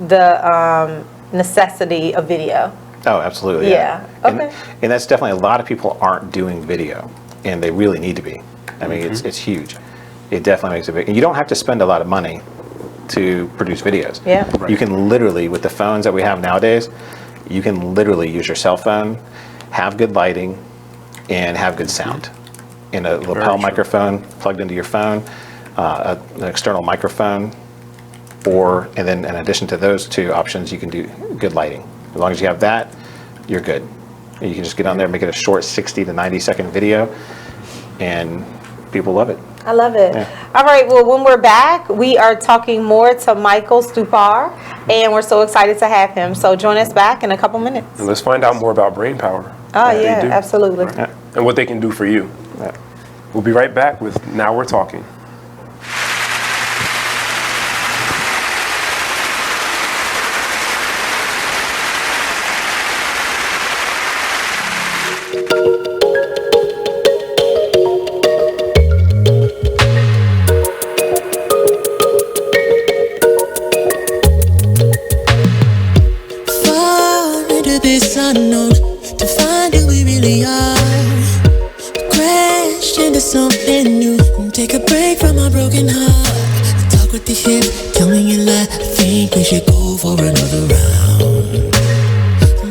the necessity of video. Oh, absolutely. Yeah. Okay. And that's definitely, a lot of people aren't doing video, and they really need to be. I mean, it's huge. It definitely makes a big, and you don't have to spend a lot of money to produce videos. Yeah. You can literally, with the phones that we have nowadays, you can literally use your cell phone, have good lighting, and have good sound. And a lapel microphone plugged into your phone, an external microphone, and then in addition to those 2 options, you can do good lighting. As long as you have that, you're good. And you can just get on there and make it a short 60 to 90 second video, and people love it. I love it. All right, well, when we're back, we are talking more to Michael Stupar, and we're so excited to have him. So join us back in a couple minutes. And let's find out more about brain power. Oh, yeah, absolutely. And what they can do for you. We'll be right back with Now We're Talking. This unknown to find who we really are. Crash into something new and take a break from our broken heart. Talk with the hip, tell me you lie. I think we should go for another round.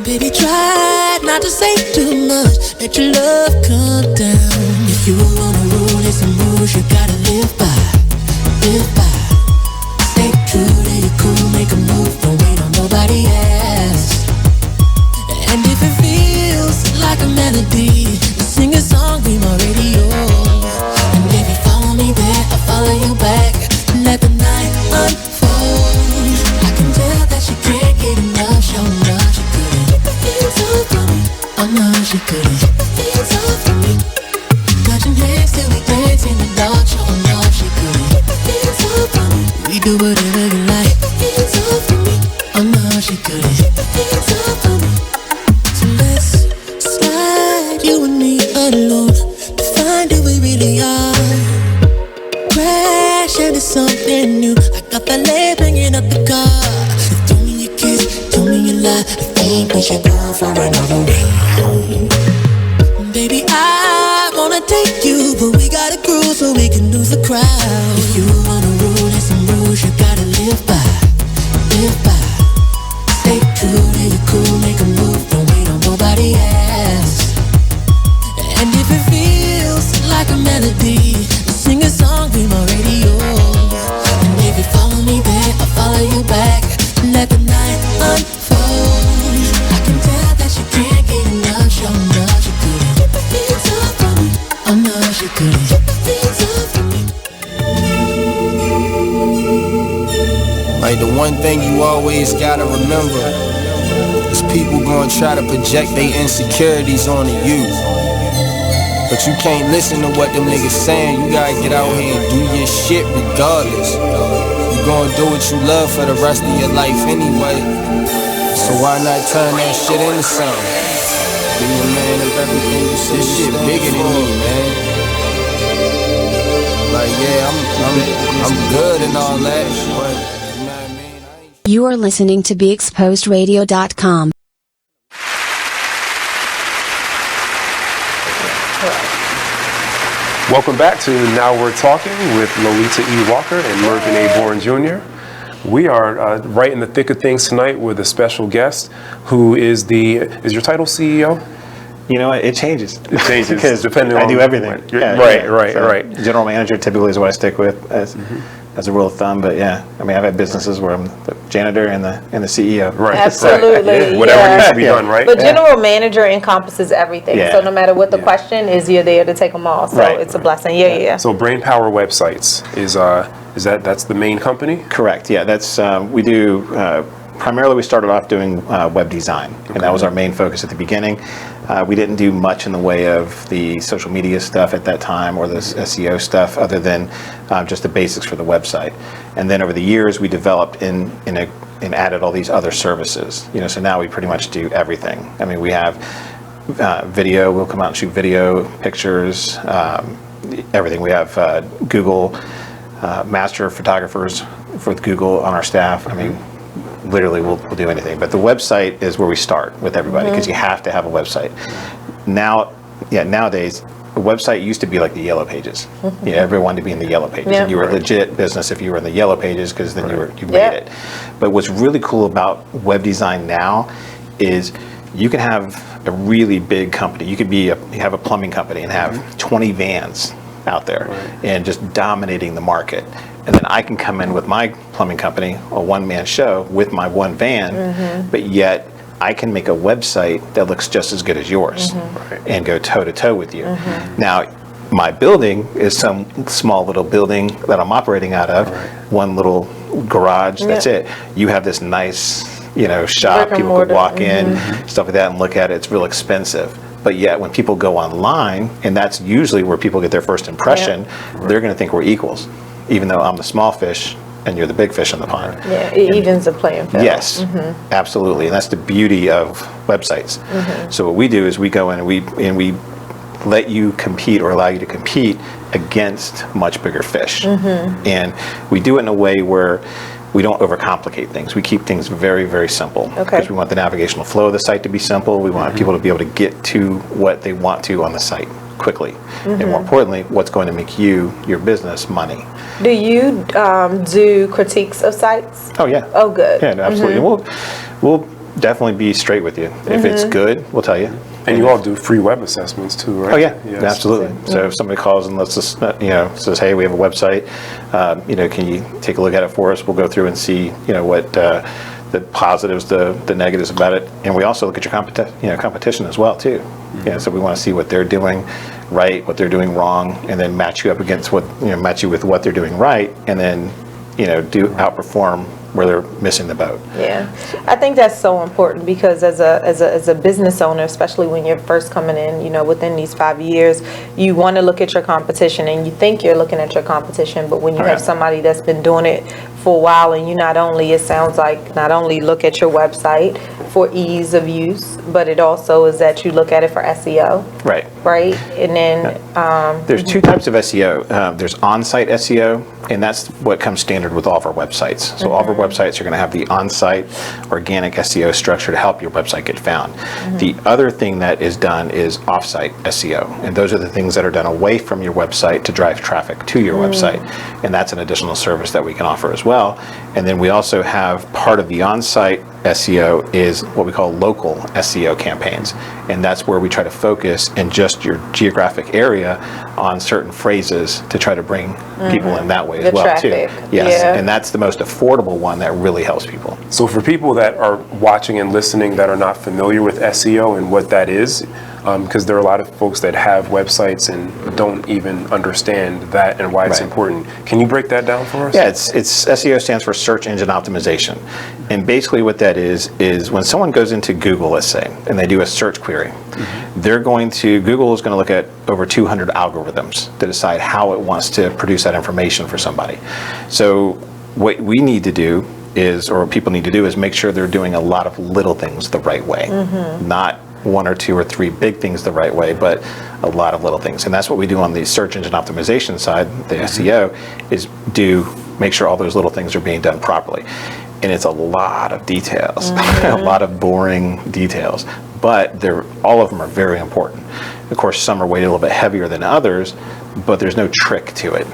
Baby, try not to say too much. Let your love come down. If you wanna rule, there's some rules you gotta live by. Live by. Stay true to your cool, make a move. Don't wait on nobody else. And if it feels like a melody, sing a song, be my radio. And if you follow me there, I'll follow you back. Let the night unfold. I can tell that she can't get enough, show enough. She couldn't get the feels off from me. Oh no, she couldn't get the feels off from me. Touching hands till we dance in the dark, show enough. She couldn't get the feels off from me. We do whatever you like. Get the feels off from me. Oh no, she couldn't get the feels off from me. Let's slide, you and me alone, to find who we really are. Crash into something new. I got ballet bringing up the car. Told me you kiss, told me you lie. I think we should go for another round. Baby, I wanna take you, but we gotta groove so we can lose the crowd. If you wanna rule, there's some rules you gotta live by. Live by. Stay true to your cool, make a move. Don't wait on nobody else. And if it feels like a melody, sing a song, be my radio. And if you follow me there, I'll follow you back. Let the night unfold. I can tell that she can't get enough, show enough. She couldn't get the feels off from me. Oh no, she couldn't get the feels off from me. Like the one thing you always gotta remember is people gonna try to project their insecurities onto you. But you can't listen to what them niggas saying. You gotta get out here and do your shit regardless. You gonna do what you love for the rest of your life anyway. So why not turn that shit into something? Be a man of everything you see. This shit bigger than me, man. Like yeah, I'm good and all that, but You are listening to BeExposedRadio.com. Welcome back to Now We're Talking with Lolita E. Walker and Mervin A. Bourne Jr. We are right in the thick of things tonight with a special guest who is your title CEO? You know what? It changes. It changes because depending on I do everything. Right. General manager typically is what I stick with as a rule of thumb. But yeah, I mean, I've had businesses where I'm the janitor and the CEO. Right. Absolutely. Right. Yeah. Whatever needs to be done, right? But general manager encompasses everything. Yeah. So no matter what the question is, you're there to take them all. So it's a blessing. Yeah. So Brain Power Websites that's the main company? Correct. Yeah, that's we do. Primarily, we started off doing web design, and that was our main focus at the beginning. We didn't do much in the way of the social media stuff at that time or the SEO stuff, other than just the basics for the website. And then over the years, we developed and added all these other services. So now we pretty much do everything. I mean, we have video. We'll come out and shoot video, pictures, everything. We have Google master photographers with Google on our staff. I mean, literally we'll do anything, but the website is where we start with everybody because you have to have a website. Nowadays, a website used to be like the yellow pages. Everyone wanted to be in the yellow pages. And you were a legit business if you were in the yellow pages because then you made it. But what's really cool about web design now is you can have a really big company. You could you have a plumbing company and have 20 vans out there and just dominating the market. And then I can come in with my plumbing company, a one-man show with my one van, but yet I can make a website that looks just as good as yours and go toe-to-toe with you. Now, my building is some small little building that I'm operating out of, one little garage, that's it. You have this nice, shop, people could walk in, stuff like that, and look at it. It's real expensive. But yet, when people go online, and that's usually where people get their first impression, they're going to think we're equals, even though I'm the small fish and you're the big fish in the pond. Yeah, it evens the playing field. Yes, absolutely, and that's the beauty of websites. So what we do is we go in and we let you compete or allow you to compete against much bigger fish. And we do it in a way where we don't overcomplicate things. We keep things very, very simple. Because we want the navigational flow of the site to be simple. We want people to be able to get to what they want to on the site quickly. And more importantly, what's going to make you, your business, money. Do you do critiques of sites? Oh, yeah. Oh, good. Yeah, absolutely. We'll definitely be straight with you. If it's good, we'll tell you. And you all do free web assessments too, right? Oh yeah, absolutely. So if somebody calls and lets us, says, hey, we have a website, can you take a look at it for us? We'll go through and see, what the positives, the negatives about it, and we also look at your competition as well too. So we want to see what they're doing right, what they're doing wrong, and then match you up against match you with what they're doing right, and then do outperform where they're missing the boat. Yeah, I think that's so important because as a business owner, especially when you're first coming in, within these 5 years, you want to look at your competition and you think you're looking at your competition, but when you have somebody that's been doing it for a while and you not only look at your website for ease of use, but it also is that you look at it for SEO. Right. Right? And then... there's two types of SEO. There's on-site SEO, and that's what comes standard with all of our websites. So all of our websites are going to have the on-site organic SEO structure to help your website get found. The other thing that is done is off-site SEO, and those are the things that are done away from your website to drive traffic to your website, and that's an additional service that we can offer as well. And then we also have part of the on-site SEO is what we call local SEO campaigns, and that's where we try to focus in just your geographic area on certain phrases to try to bring people in that way as well too. Yes, and that's the most affordable one that really helps people. So for people that are watching and listening that are not familiar with SEO and what that is, because there are a lot of folks that have websites and don't even understand that and why it's important. Can you break that down for us? Yeah, it's SEO stands for search engine optimization. And basically what that is when someone goes into Google, let's say, and they do a search query, Google is going to look at over 200 algorithms to decide how it wants to produce that information for somebody. So what we need to do or people need to do is make sure they're doing a lot of little things the right way, not one or two or three big things the right way, but a lot of little things. And that's what we do on the search engine optimization side, the SEO, is make sure all those little things are being done properly. And it's a lot of details, a lot of boring details, but all of them are very important. Of course, some are weighted a little bit heavier than others, but there's no trick to it.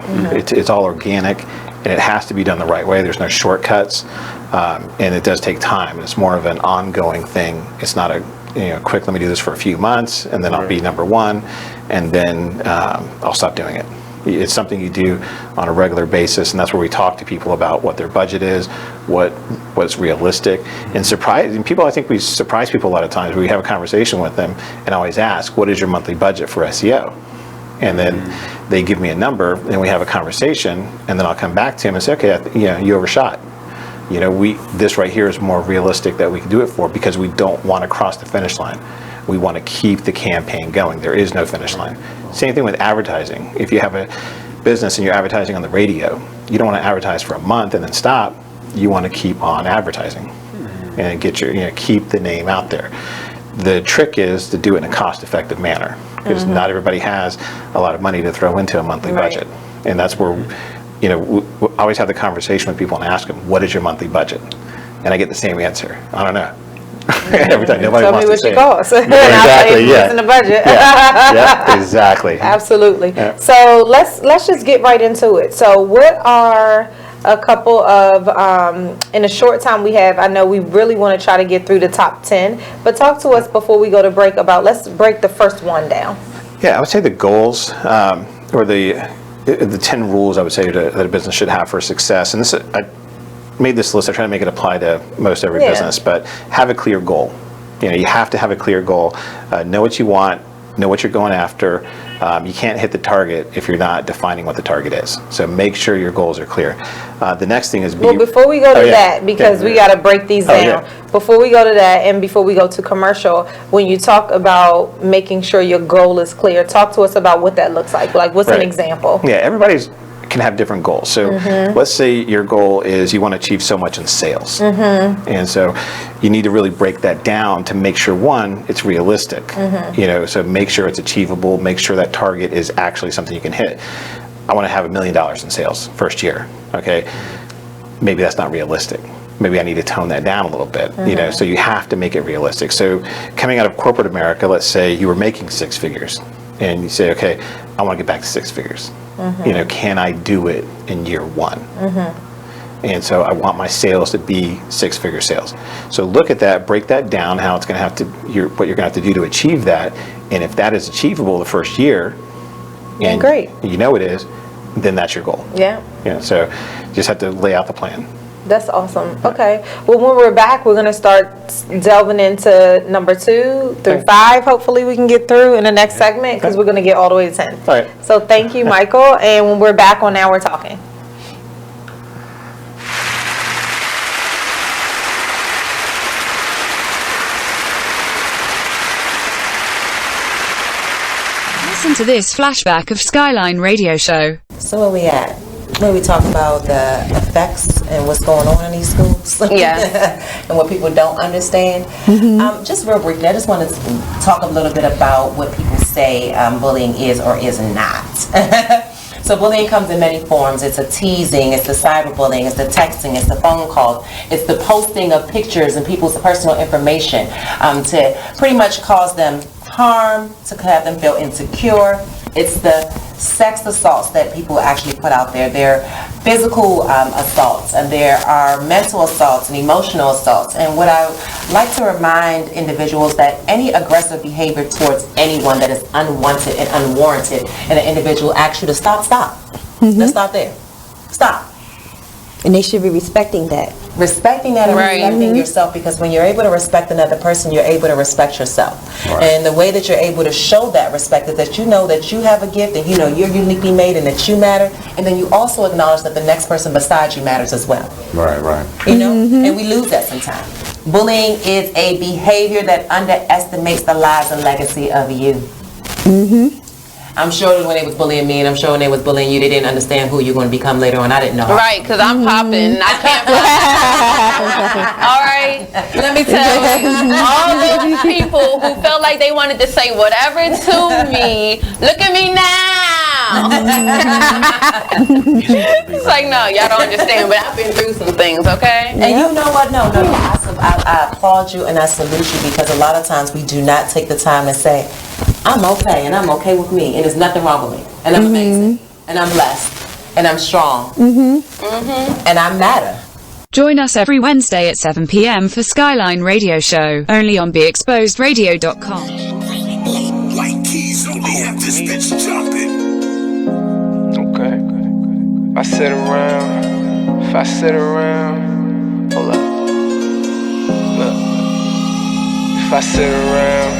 It's all organic, and it has to be done the right way. There's no shortcuts, and it does take time. It's more of an ongoing thing. It's not a quick, let me do this for a few months, and then I'll be number one, and then I'll stop doing it. It's something you do on a regular basis, and that's where we talk to people about what their budget is, what's realistic, and people. I think we surprise people a lot of times. We have a conversation with them, and I always ask, "What is your monthly budget for SEO?" And then they give me a number, and we have a conversation, and then I'll come back to them and say, "Okay, you overshot. This right here is more realistic that we can do it for because we don't want to cross the finish line. We want to keep the campaign going. There is no finish line." Same thing with advertising. If you have a business and you're advertising on the radio, you don't want to advertise for a month and then stop. You want to keep on advertising and get keep the name out there. The trick is to do it in a cost-effective manner because not everybody has a lot of money to throw into a monthly budget, and that's where we always have the conversation with people and ask them, "What is your monthly budget?" And I get the same answer. I don't know. Every time nobody wants to say. Tell me what you cost. Exactly. Yeah. In the budget. Yeah, exactly. Absolutely. Yeah. So let's just get right into it. So what are a couple of in a short time we have? I know we really want to try to get through the top 10, but talk to us before we go to break about. Let's break the first one down. Yeah, I would say the goals or the 10 rules I would say that a business should have for success. And this I made this list. I try to make it apply to most every business, but have a clear goal. You have to have a clear goal. Know what you want. Know what you're going after. You can't hit the target if you're not defining what the target is. So make sure your goals are clear. The next thing is well, before we go to that, because we got to break these down. Before we go to that, and before we go to commercial, when you talk about making sure your goal is clear, talk to us about what that looks like. Like, what's an example? Yeah, everybody's can have different goals. So let's say your goal is you want to achieve so much in sales. And so you need to really break that down to make sure, one, it's realistic. You know, so make sure it's achievable, make sure that target is actually something you can hit. I want to have $1 million in sales first year. Okay, maybe that's not realistic. Maybe I need to tone that down a little bit. You know, so you have to make it realistic. So coming out of corporate America, let's say you were making 6 figures and you say, okay, I want to get back to 6 figures. You know, can I do it in year 1? And so I want my sales to be 6-figure sales. So look at that, break that down, how it's going to have to, what you're going to have to do to achieve that. And if that is achievable the first year, and great, you know it is, then that's your goal. Yeah. Yeah. So you just have to lay out the plan. That's awesome. Okay. Well, when we're back, we're going to start delving into number 2 through 5. Hopefully we can get through in the next segment, because we're going to get all the way to 10. All right. So thank you, Michael. And when we're back on Now We're Talking. Listen to this flashback of Skyline Radio Show. So where we at? Where we talk about the effects and what's going on in these schools, and what people don't understand. Just real briefly, I just wanted to talk a little bit about what people say bullying is or is not. So bullying comes in many forms. It's a teasing, it's the cyberbullying, it's the texting, it's the phone calls, it's the posting of pictures and people's personal information to pretty much cause them harm, to have them feel insecure. It's the sex assaults that people actually put out there. There are physical assaults, and there are mental assaults and emotional assaults. And what I like to remind individuals that any aggressive behavior towards anyone that is unwanted and unwarranted, and an individual asks you to stop. Let's stop there. Stop. And they should be respecting that. Respecting that and respecting yourself, because when you're able to respect another person, you're able to respect yourself. And the way that you're able to show that respect is that you know that you have a gift, and you know you're uniquely made and that you matter, and then you also acknowledge that the next person beside you matters as well. You know? And we lose that sometimes. Bullying is a behavior that underestimates the lives and legacy of you. I'm sure that when they was bullying me, and I'm sure when they was bullying you, they didn't understand who you're going to become later on. I didn't know. Right, because I'm popping. I can't All right, let me tell you, all those people who felt like they wanted to say whatever to me, look at me now. It's like, no, y'all don't understand, but I've been through some things, okay? And you know what? No. I applaud you and I salute you, because a lot of times we do not take the time to say, I'm okay, and I'm okay with me, and there's nothing wrong with me, and I'm amazing, and I'm blessed, and I'm strong, and I matter. Join us every Wednesday at 7 p.m. for Skyline Radio Show, only on BeExposedRadio.com. White keys only have this bitch jumping. Okay. If I sit around, hold up. Look. If I sit around,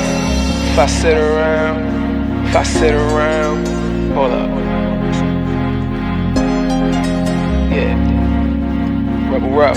hold up. Yeah. Rebel Rock.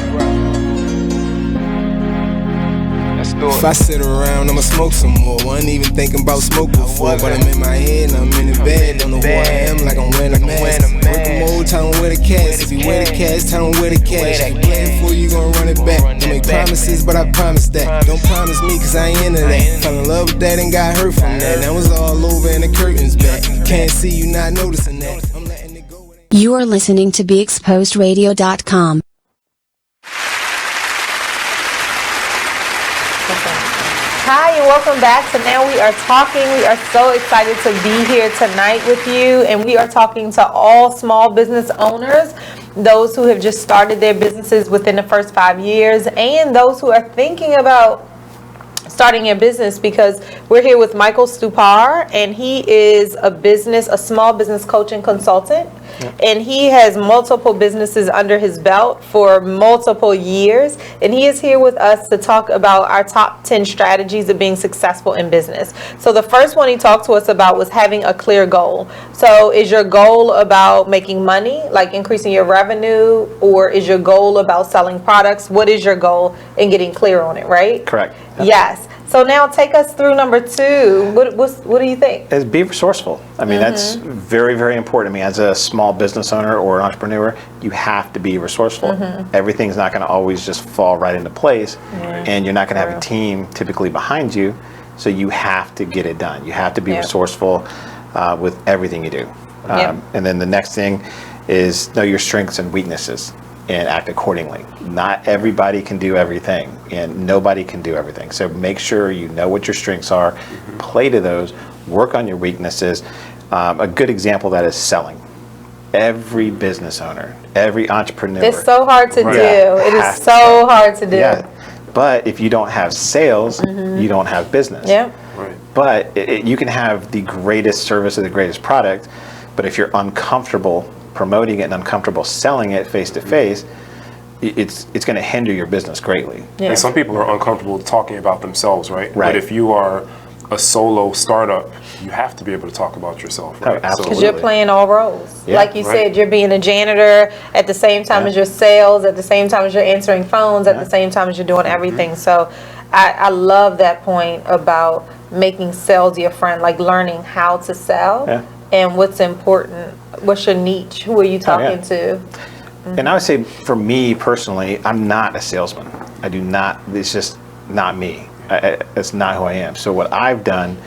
Let's do it. If I sit around, I'ma smoke some more. Wasn't even thinking about smoke before, but I'm in my head and I'm in the bed. Don't know who I am, like I'm wearing a mask. Work them old, tell them where the cash. If you wear the cash, tell them where the cash. If you playing for you, gon' run it back. Don't make promises, but I promise that. Don't promise me, cause I ain't into that. Fell in love with that and got hurt from that. Now it's all over and the curtains back. Can't see you not noticing that. I'm letting it go. You are listening to BeExposedRadio.com. Hi, and welcome back to Now We Are Talking. We are so excited to be here tonight with you, and we are talking to all small business owners, those who have just started their businesses within the first 5 years, and those who are thinking about starting a business, because we're here with Michael Stupar, and he is a small business coach and consultant. And he has multiple businesses under his belt for multiple years. And he is here with us to talk about our top 10 strategies of being successful in business. So the first one he talked to us about was having a clear goal. So is your goal about making money, like increasing your revenue, or is your goal about selling products? What is your goal, and getting clear on it, right? Correct. Yes. So now take us through number 2. What do you think? Is be resourceful. I mean, that's very, very important. I mean, as a small business owner or an entrepreneur, you have to be resourceful. Everything's not going to always just fall right into place, and you're not going to have a team typically behind you, so you have to get it done. You have to be resourceful with everything you do. And then the next thing is know your strengths and weaknesses and act accordingly. Not everybody can do everything, and nobody can do everything. So make sure you know what your strengths are, play to those, work on your weaknesses. A good example of that is selling. Every business owner, every entrepreneur. It's so hard to do. It is so hard to do. Yeah. But if you don't have sales, you don't have business. Yeah. Right. But you can have the greatest service or the greatest product, but if you're uncomfortable promoting it and uncomfortable selling it face to face, it's going to hinder your business greatly. And some people are uncomfortable talking about themselves, right? Right. But if you are a solo startup, you have to be able to talk about yourself, right? Because you're playing all roles. Yeah. Like you said, you're being a janitor at the same time as your sales, at the same time as you're answering phones, at the same time as you're doing everything. So I love that point about making sales your friend, like learning how to sell and what's important. What's your niche? Who are you talking to? And I would say for me personally, I'm not a salesman. I do not, it's just not me. It's not who I am. So what I've done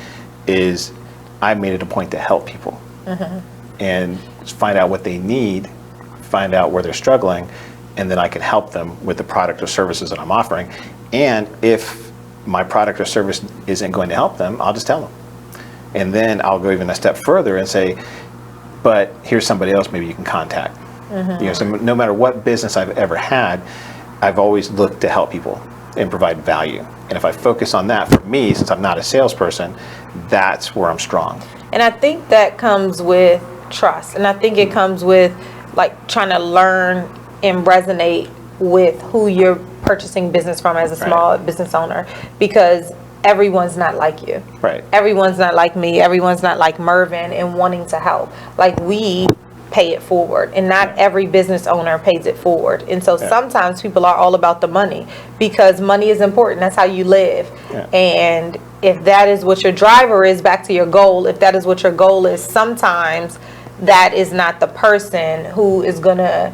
is I made it a point to help people and find out what they need, find out where they're struggling, and then I can help them with the product or services that I'm offering. And if my product or service isn't going to help them, I'll just tell them. And then I'll go even a step further and say, but here's somebody else maybe you can contact. You know, so no matter what business I've ever had, I've always looked to help people and provide value. And if I focus on that, for me, since I'm not a salesperson, that's where I'm strong. And I think that comes with trust. And I think it comes with like trying to learn and resonate with who you're purchasing business from as a small business owner, because everyone's not like you. Right. Everyone's not like me. Everyone's not like Mervin in wanting to help. Like we pay it forward, and not every business owner pays it forward. And so sometimes people are all about the money because money is important. That's how you live. And if that is what your driver is, back to your goal, if that is what your goal is, sometimes that is not the person who is going to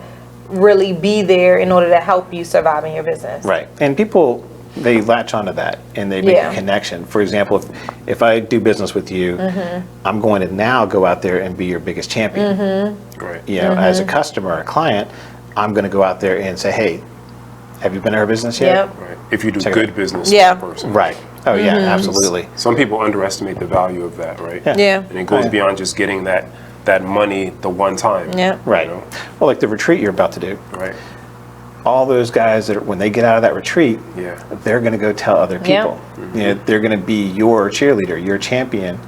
really be there in order to help you survive in your business. Right. And people, they latch onto that and they make a connection. For example, if I do business with you, I'm going to now go out there and be your biggest champion. Right. You know, as a customer or a client, I'm going to go out there and say, hey, have you been to our business yet? Right. If you do good business Yeah. with the person. Right. Oh, yeah, absolutely. Some people underestimate the value of that, right? Yeah. And it goes beyond just getting that money the one time. Yeah. Right. You know? Well, like the retreat you're about to do. Right. All those guys that when they get out of that retreat, they're going to go tell other people. You know, they're going to be your cheerleader, your champion.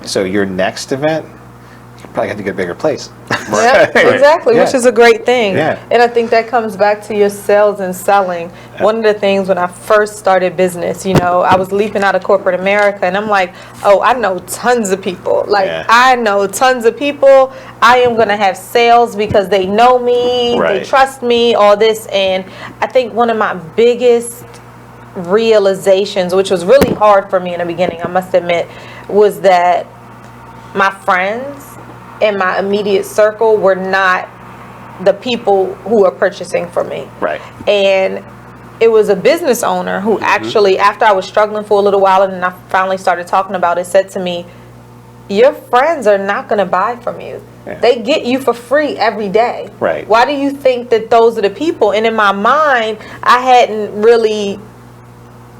So your next event, you probably have to get a bigger place. Yeah, exactly, which is a great thing. Yeah. And I think that comes back to your sales and selling. One of the things when I first started business, you know, I was leaping out of corporate America and I'm like, oh, I know tons of people. Like, I know tons of people. I am going to have sales because they know me, they trust me, all this. And I think one of my biggest realizations, which was really hard for me in the beginning, I must admit, was that my friends in my immediate circle were not the people who are purchasing from me. Right. And it was a business owner who actually, after I was struggling for a little while and then I finally started talking about it, said to me, your friends are not going to buy from you. They get you for free every day. Right. Why do you think that those are the people? And in my mind, I hadn't really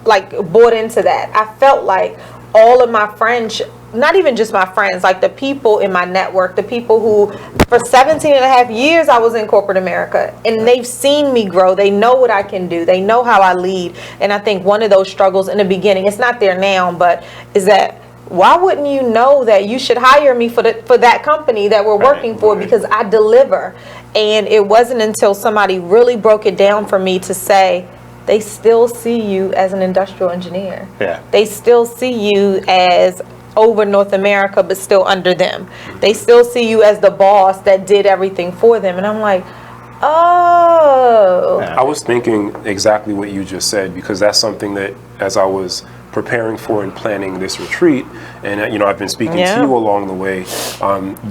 like bought into that. I felt like all of my friends, not even just my friends, like the people in my network, the people who for 17 and a half years I was in corporate America and they've seen me grow. They know what I can do. They know how I lead. And I think one of those struggles in the beginning, it's not there now, but is that why wouldn't you know that you should hire me for that company that we're working for, because I deliver? And it wasn't until somebody really broke it down for me to say, they still see you as an industrial engineer. Yeah. They still see you as over North America, but still under them. They still see you as the boss that did everything for them. And I'm like, oh. I was thinking exactly what you just said, because that's something that, as I was preparing for and planning this retreat, and I've been speaking to you along the way,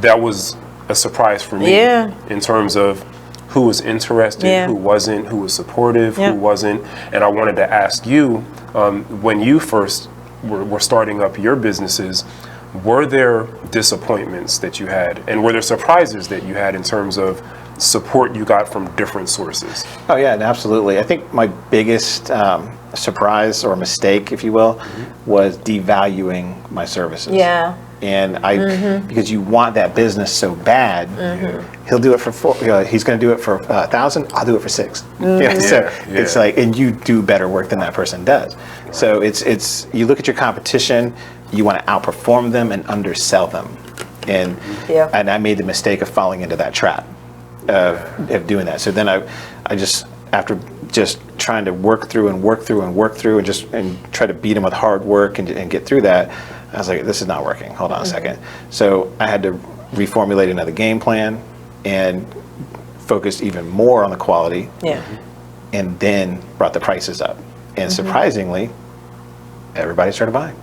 that was a surprise for me in terms of who was interested, who wasn't, who was supportive, who wasn't. And I wanted to ask you, when you first were starting up your businesses, were there disappointments that you had, and were there surprises that you had in terms of support you got from different sources? Oh yeah, absolutely. I think my biggest surprise or mistake, if you will, was devaluing my services. Yeah. And because you want that business so bad, he'll do it for he's going to do it for 1,000. I'll do it for 6. So it's like, and you do better work than that person does. So it's you look at your competition, you want to outperform them and undersell them, and I made the mistake of falling into that trap of doing that. So then I just, after just trying to work through and try to beat them with hard work and get through that, I was like, this is not working. Hold on a second. So I had to reformulate another game plan and focus even more on the quality. And then brought the prices up. And surprisingly, everybody started buying.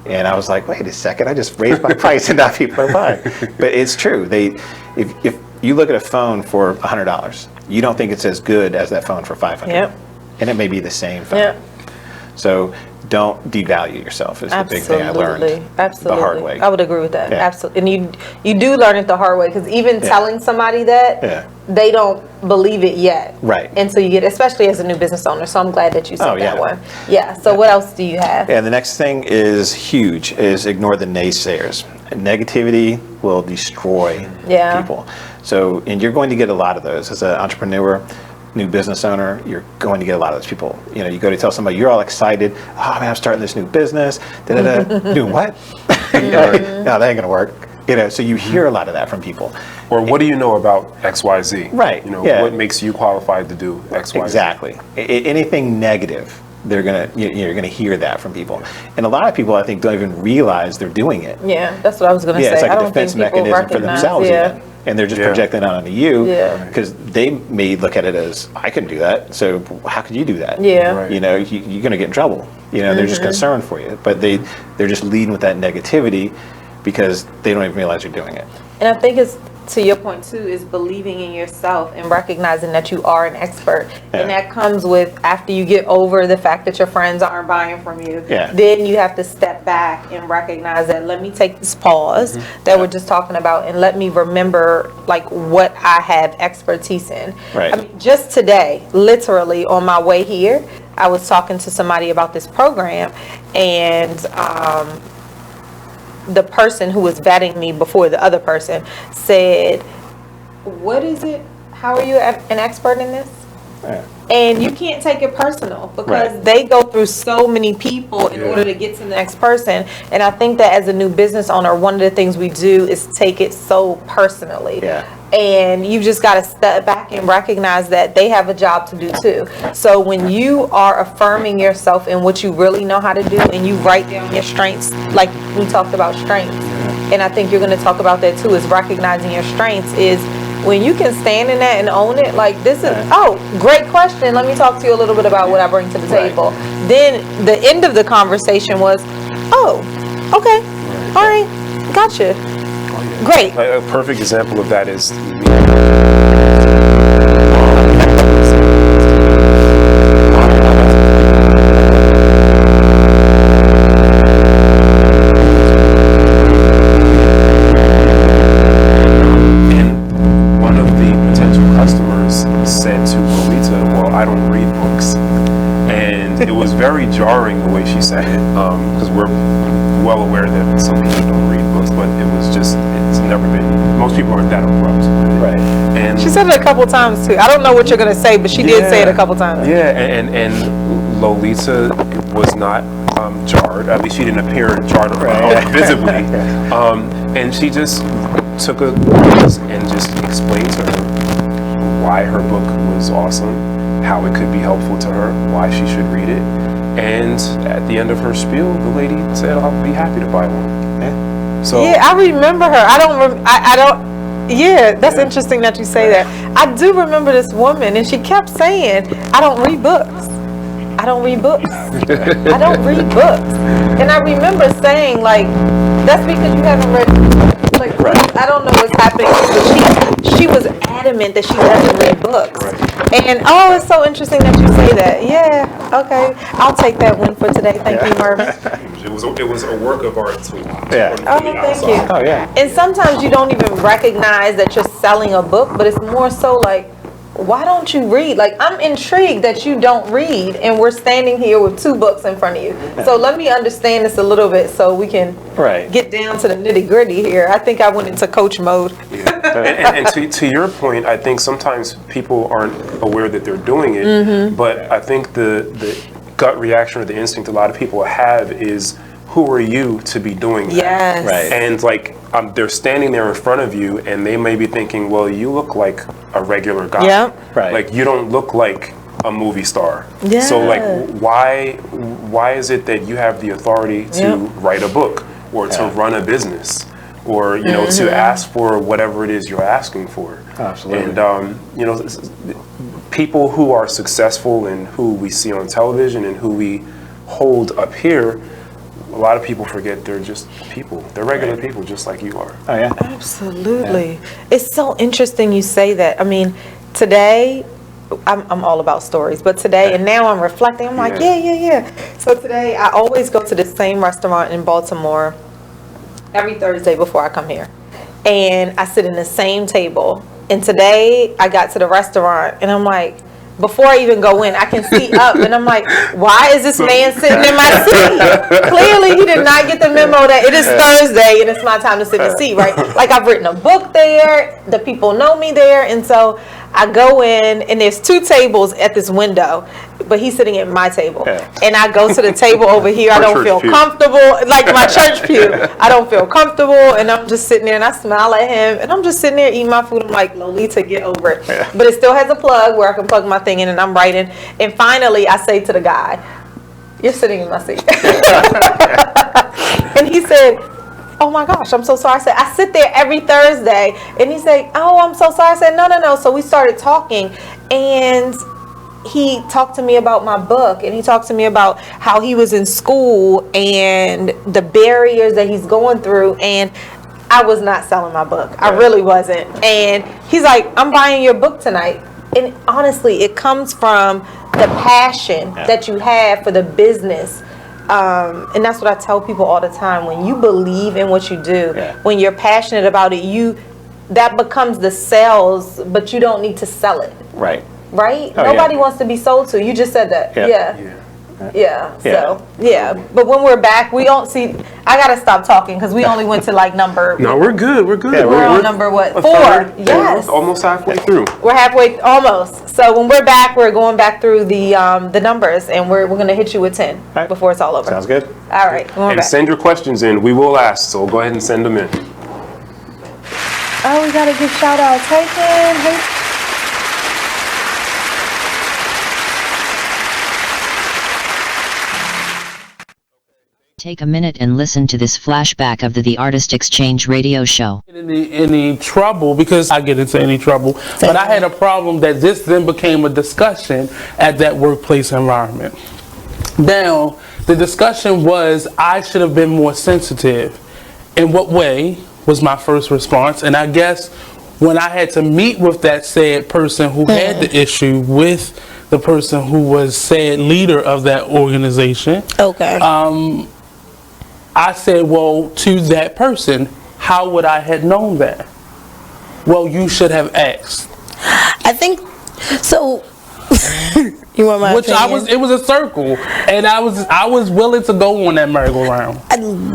And I was like, wait a second, I just raised my price and now people are buying. But it's true. If you look at a phone for $100, you don't think it's as good as that phone for $500. And it may be the same phone. So don't devalue yourself is the big thing I learned the hard way. I would agree with that. Absolutely. And you do learn it the hard way, because even telling somebody that, they don't believe it yet. Right. And so you get, especially as a new business owner. So I'm glad that you said that one. Yeah. So what else do you have? And the next thing is huge, is ignore the naysayers. Negativity will destroy people. So, and you're going to get a lot of those as an entrepreneur, new business owner. You're going to get a lot of those people. You go to tell somebody, you're all excited. Oh man, I'm starting this new business. Doing what? No, that ain't gonna work. So you hear a lot of that from people. Or what do you know about XYZ? Right. What makes you qualified to do XYZ? Exactly. Anything negative, you're gonna hear that from people. And a lot of people, I think, don't even realize they're doing it. Yeah, that's what I was gonna say. It's like a defense mechanism for themselves even. And they're just projecting that onto you because they may look at it as, I can do that, so how can you do that? You're going to get in trouble. They're just concerned for you, but they're just leading with that negativity because they don't even realize you're doing it. And I think it's, to your point too, is believing in yourself and recognizing that you are an expert. And that comes with, after you get over the fact that your friends aren't buying from you, then you have to step back and recognize that, let me take this pause that we're just talking about, and let me remember like what I have expertise in. I mean, just today, literally on my way here, I was talking to somebody about this program, and the person who was vetting me before the other person said, what is it? How are you an expert in this? And you can't take it personal, because they go through so many people in order to get to the next person. And I think that as a new business owner, one of the things we do is take it so personally. And you just got to step back and recognize that they have a job to do too. So when you are affirming yourself in what you really know how to do, and you write down your strengths, like we talked about strengths, and I think you're going to talk about that too, is recognizing your strengths, is when you can stand in that and own it. Like, this is, great question. Let me talk to you a little bit about what I bring to the table. Then the end of the conversation was, okay, all right, gotcha. Great. A perfect example of that is one of the potential customers said to Lolita, well, I don't read books. And it was very jarring the way she said it, because we're well aware that some people don't read books, but it was just, it's never been, most people aren't that abrupt. And she said it a couple times too. I don't know what you're going to say, but she did say it a couple times. Yeah, and Lolita was not jarred. At least she didn't appear jarred visibly. And she just took a pause and just explained to her why her book was awesome, how it could be helpful to her, why she should read it. And at the end of her spiel, the lady said, "I'll be happy to buy one." So yeah, I remember her. I don't. Yeah, that's interesting that you say that. I do remember this woman, and she kept saying, "I don't read books. I don't read books. I don't read books." And I remember saying, like, "That's because you haven't read." Like, I don't know what's happening, but she was adamant that she doesn't read books. And oh, it's so interesting that you say that. Yeah, okay, I'll take that win for today. Thank you, Mervin. It was a work of art too. Yeah. Oh, thank you. Oh, yeah. And sometimes you don't even recognize that you're selling a book, but it's more so like, why don't you read? Like, I'm intrigued that you don't read, and we're standing here with 2 books in front of you. So let me understand this a little bit so we can get down to the nitty gritty here. I think I went into coach mode. And to your point, I think sometimes people aren't aware that they're doing it, but I think the gut reaction or the instinct a lot of people have is, who are you to be doing that? Yes. Right. And like they're standing there in front of you, and they may be thinking, well, you look like a regular guy. Yep. Right. Like, you don't look like a movie star. Yeah. So like, why is it that you have the authority to write a book or to run a business or to ask for whatever it is you're asking for? Absolutely. And people who are successful and who we see on television and who we hold up here, a lot of people forget they're just people. They're regular people just like you are. Oh, yeah. Absolutely. It's so interesting you say that. I mean, today, I'm all about stories, but today, and now I'm reflecting, I'm like, yeah. So today, I always go to the same restaurant in Baltimore every Thursday before I come here. And I sit in the same table. And today, I got to the restaurant, and I'm like, before I even go in, I can see up, and I'm like, why is this man sitting in my seat? Clearly, he did not get the memo that it is Thursday, and it's my time to sit in the seat, right? Like, I've written a book there, the people know me there, and so I go in, and there's 2 tables at this window, but he's sitting at my table. And I go to the table over here, I don't feel comfortable, like my church pew. I don't feel comfortable, and I'm just sitting there, and I smile at him, and I'm just sitting there eating my food. I'm like, Lolita, get over it. But it still has a plug where I can plug my thing in, and I'm writing. And finally, I say to the guy, you're sitting in my seat. And he said, oh my gosh, I'm so sorry. I said, I sit there every Thursday. And he said, oh, I'm so sorry. I said, no. So we started talking, and he talked to me about my book, and he talked to me about how he was in school and the barriers that he's going through. And I was not selling my book. I really wasn't. And he's like, I'm buying your book tonight. And honestly, it comes from the passion that you have for the business. And that's what I tell people all the time. When you believe in what you do, when you're passionate about it, that becomes the sales, but you don't need to sell it. Right. Right? Oh, Nobody wants to be sold to. You just said that. But when we're back, we don't see. I gotta stop talking because we only went to like number. No, we're good. We're good. Yeah, we're on number what? 4. Yes. We're almost halfway through. We're halfway, almost. So when we're back, we're going back through the numbers, and we're gonna hit you with 10 before it's all over. Sounds good. All right. And back. send your questions in. We will ask. So go ahead and send them in. Oh, we gotta give shout outs. Hey, Ken. Hey. Take a minute and listen to this flashback of the Artist Exchange radio show. Any trouble, because I get into any trouble, but I had a problem that this then became a discussion at that workplace environment. Now, the discussion was I should have been more sensitive. In what way was my first response? And I guess when I had to meet with that said person who had the issue with the person who was said leader of that organization. I said, well, to that person, how would I have known that? Well, you should have asked. I think so. You want my opinion? It was a circle, and I was willing to go on that merry-go-round.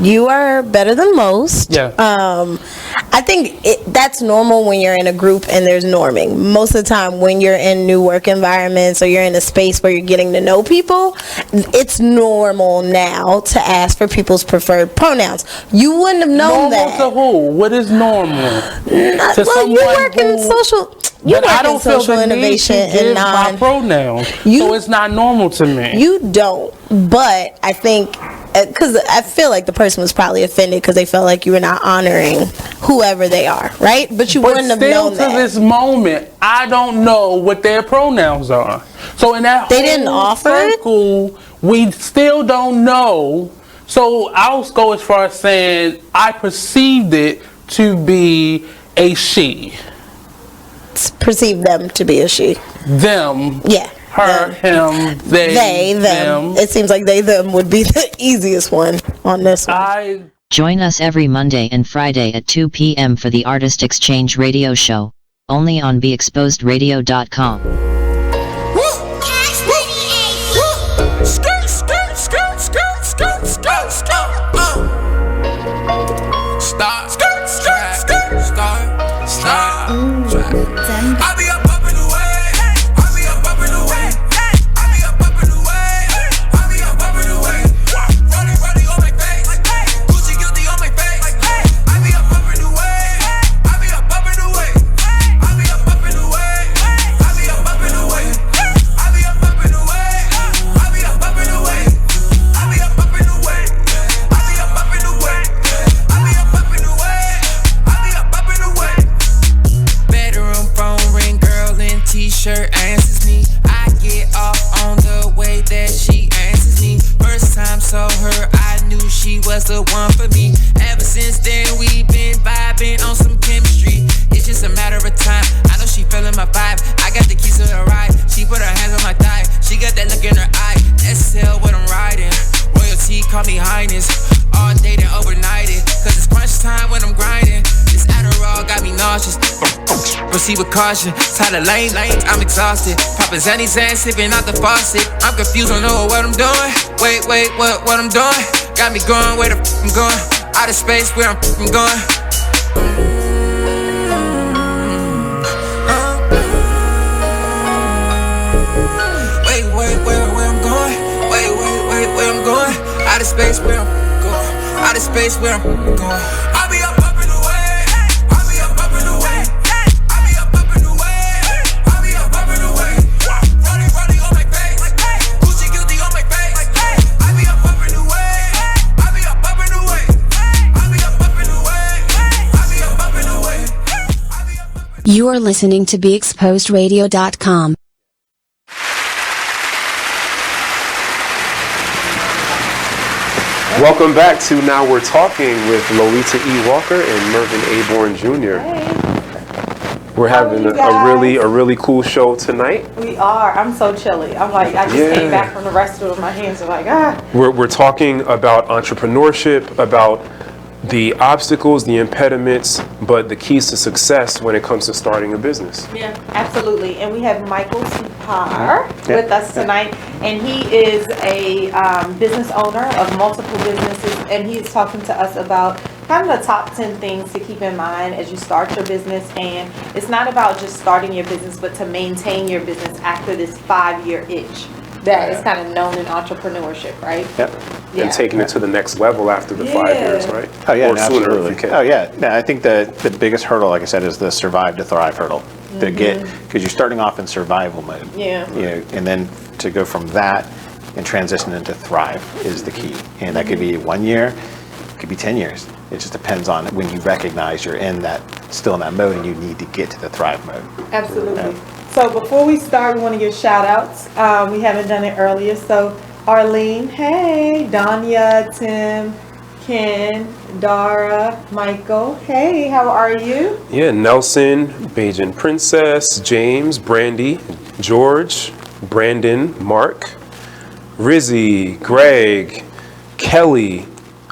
You are better than most. Yeah. I think that's normal when you're in a group and there's norming. Most of the time when you're in new work environments or you're in a space where you're getting to know people, it's normal now to ask for people's preferred pronouns. You wouldn't have known that. Normal to who? What is normal? Well, you work in social... You but I don't feel social the need innovation to give and my pronouns, so it's not normal to me. You don't, but I think because I feel like the person was probably offended because they felt like you were not honoring whoever they are, right? But you wouldn't have known that. Still to this moment, I don't know what their pronouns are. So in that they didn't offer circle, we still don't know. So I'll go as far as saying I perceived it to be a she. Perceive them to be a she. Them. Yeah. Her, him, they, them. It seems like they, them would be the easiest one on this one. Join us every Monday and Friday at 2 p.m. for the Artist Exchange radio show, only on BeExposedRadio.com. I'll be up in the way. I'll be up in the way. I'll be up in the way. I'll be up in the way. Running on my face. Gucci guilty on my face. I'll be up in the way. I'll be up in the way. I'll be up in the way. I'll be up in the way. I'll be up in the way. I'll be up in the way. I'll be up in the way. I'll be up in the way. I'll be up in the way. I'll be up in the way. Bedroom phone ring, girl in t-shirt answers me. I get off on the way that she answers me. First time saw her, I knew she was the one for me. Ever since then, we've been vibing on some chemistry. It's just a matter of time. I know she feeling my vibe. I got the keys to the ride. She put her hands on my thigh. She got that look in her eye. SL what I'm riding. Royalty, call me highness. All day and overnighted. Cause it's crunch time when I'm grinding. This Adderall got me nauseous. Proceed with caution. Tired of lanes, I'm exhausted. Poppin' Zanny Zan, sipping out the faucet. I'm confused, don't know what I'm doing. Wait, what I'm doing? Got me going where the I'm going. Out of space, where I'm going. Wait, where I'm going? Wait, where I'm going? Out of space, where I'm going. Out of space, where I'm going. I'll be up in the way. I'll be up in the way. I'll be up in the way. I'll be up in the way. Running on my face. Gucci guilty on my face. I'll be up in the way. I'll be up in the way. I'll be up in the way. I'll be up in the way. You are listening to BeExposedRadio.com. Welcome back to Now We're Talking with Lolita E. Walker and Mervin A. Bourne Jr. We're having a really cool show tonight. We are. I'm so chilly. I'm like, I just came back from the restroom. My hands are like, ah. We're talking about entrepreneurship, about the obstacles, the impediments, but the keys to success when it comes to starting a business. Yeah, absolutely. And we have Michael Tipar with us tonight, and he is a business owner of multiple businesses, and he's talking to us about kind of the top 10 things to keep in mind as you start your business. And it's not about just starting your business, but to maintain your business after this 5-year itch that is kind of known in entrepreneurship, right? Yep. Yeah. And taking it to the next level after the 5 years, right? Oh yeah, or sooner absolutely. if you can. Oh yeah. No, I think the biggest hurdle, like I said, is the survive to thrive hurdle. To get, because you're starting off in survival mode. Yeah. You know, and then to go from that and transition into thrive is the key. And that could be 1 year, it could be 10 years. It just depends on when you recognize you're still in that mode, and you need to get to the thrive mode. Absolutely. Yeah. So before we start, we want to give shout outs. We haven't done it earlier. So Arlene, hey, Danya, Tim, Ken, Dara, Michael, hey, how are you? Yeah, Nelson, Bajan Princess, James, Brandy, George, Brandon, Mark, Rizzy, Greg, Kelly,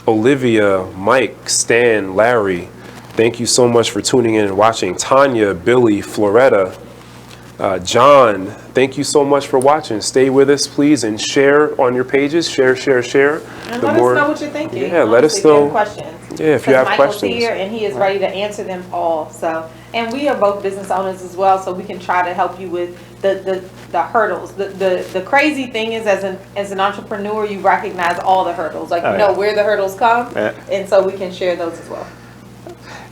Olivia, Mike, Stan, Larry. Thank you so much for tuning in and watching. Tanya, Billy, Floretta, John, thank you so much for watching. Stay with us, please, and share on your pages. Share. And let us know what you're thinking. Yeah, let us know. Questions. Yeah, if you have Michael's questions. here and he is ready to answer them all. So, and we are both business owners as well, so we can try to help you with the hurdles. The crazy thing is, as an entrepreneur, you recognize all the hurdles, like you know where the hurdles come, and so we can share those as well.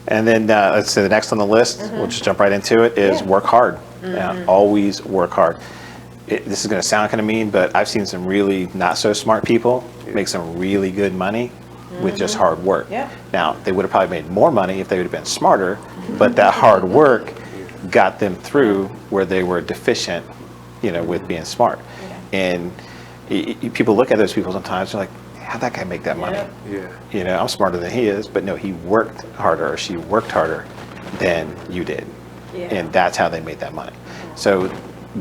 And then let's say the next on the list, we'll just jump right into it, is work hard. Always work hard. This is going to sound kind of mean, but I've seen some really not so smart people make some really good money with just hard work. Now, they would have probably made more money if they would have been smarter, but that hard work got them through where they were deficient, with being smart. And people look at those people sometimes, they're like, how'd that guy make that money? I'm smarter than he is, but no, he worked harder or she worked harder than you did. And that's how they made that money. So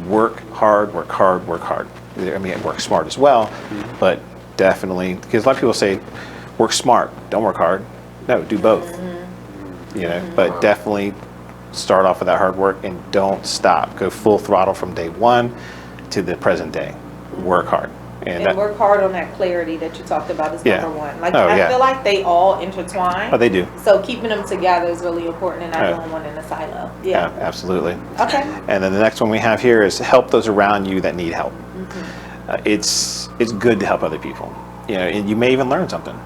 work hard, work hard, work hard. I mean, work smart as well, but definitely, because a lot of people say, work smart, don't work hard. No, do both. But definitely start off with that hard work and don't stop. Go full throttle from day one to the present day. Work hard. And work hard on that clarity that you talked about is number one. Like I feel like they all intertwine. Oh, they do. So keeping them together is really important and not doing one in a silo. Yeah, absolutely. Okay. And then the next one we have here is help those around you that need help. It's good to help other people. And you may even learn something.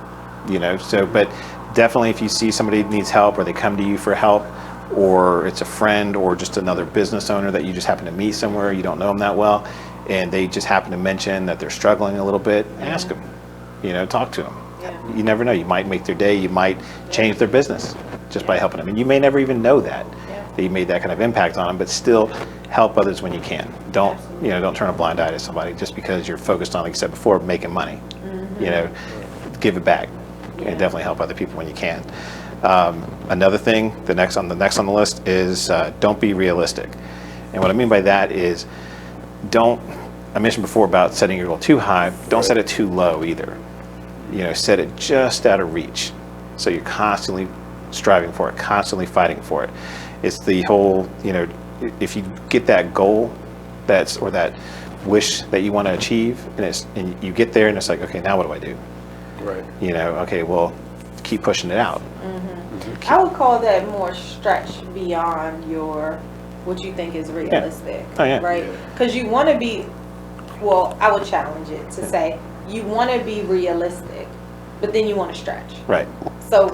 So but definitely if you see somebody needs help or they come to you for help, or it's a friend or just another business owner that you just happen to meet somewhere, you don't know them that well, and they just happen to mention that they're struggling a little bit, ask them, talk to them. You never know, you might make their day, you might change their business just by helping them. And you may never even know that you made that kind of impact on them, but still help others when you can. Don't turn a blind eye to somebody just because you're focused on, like I said before, making money. Give it back and definitely help other people when you can. Another thing, the next on the list is don't be realistic. And what I mean by that is I mentioned before about setting your goal too high, don't set it too low either. Set it just out of reach. So you're constantly striving for it, constantly fighting for it. It's the whole, if you get that goal or that wish that you want to achieve and you get there and it's like, okay, now what do I do? Right. Okay, well, keep pushing it out. I would call that more stretch beyond what you think is realistic, right? Because you want to be, I would challenge it to say you want to be realistic, but then you want to stretch. Right. So,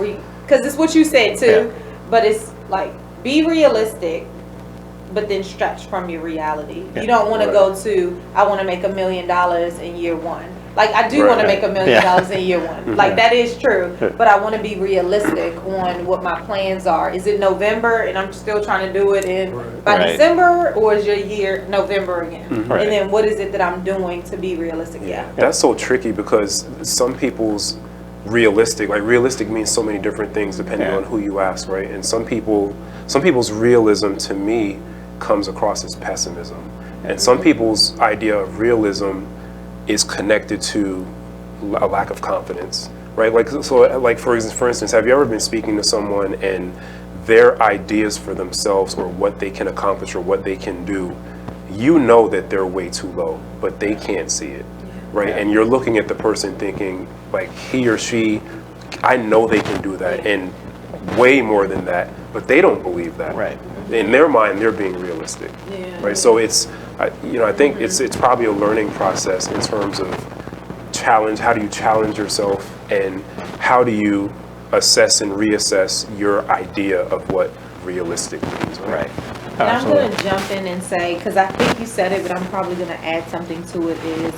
because it's what you said too, but it's like be realistic, but then stretch from your reality. You don't want to go to, I want to make $1 million in year one. Like I do want to make $1 million in year one. Like that is true, but I want to be realistic on what my plans are. Is it November and I'm still trying to do it by December, or is your year November again? And then what is it that I'm doing to be realistic? That's so tricky because some people's realistic means so many different things depending on who you ask, right? And some people's realism to me comes across as pessimism, and some people's idea of realism is connected to a lack of confidence, right? For instance, have you ever been speaking to someone and their ideas for themselves or what they can accomplish or what they can do, that they're way too low, but they can't see it, right? And you're looking at the person thinking like he or she, I know they can do that and way more than that, but they don't believe that. Right. In their mind, they're being realistic, right? So I think it's probably a learning process in terms of challenge. How do you challenge yourself, and how do you assess and reassess your idea of what realistic means? Right. And I'm going to jump in and say, because I think you said it, but I'm probably going to add something to it, is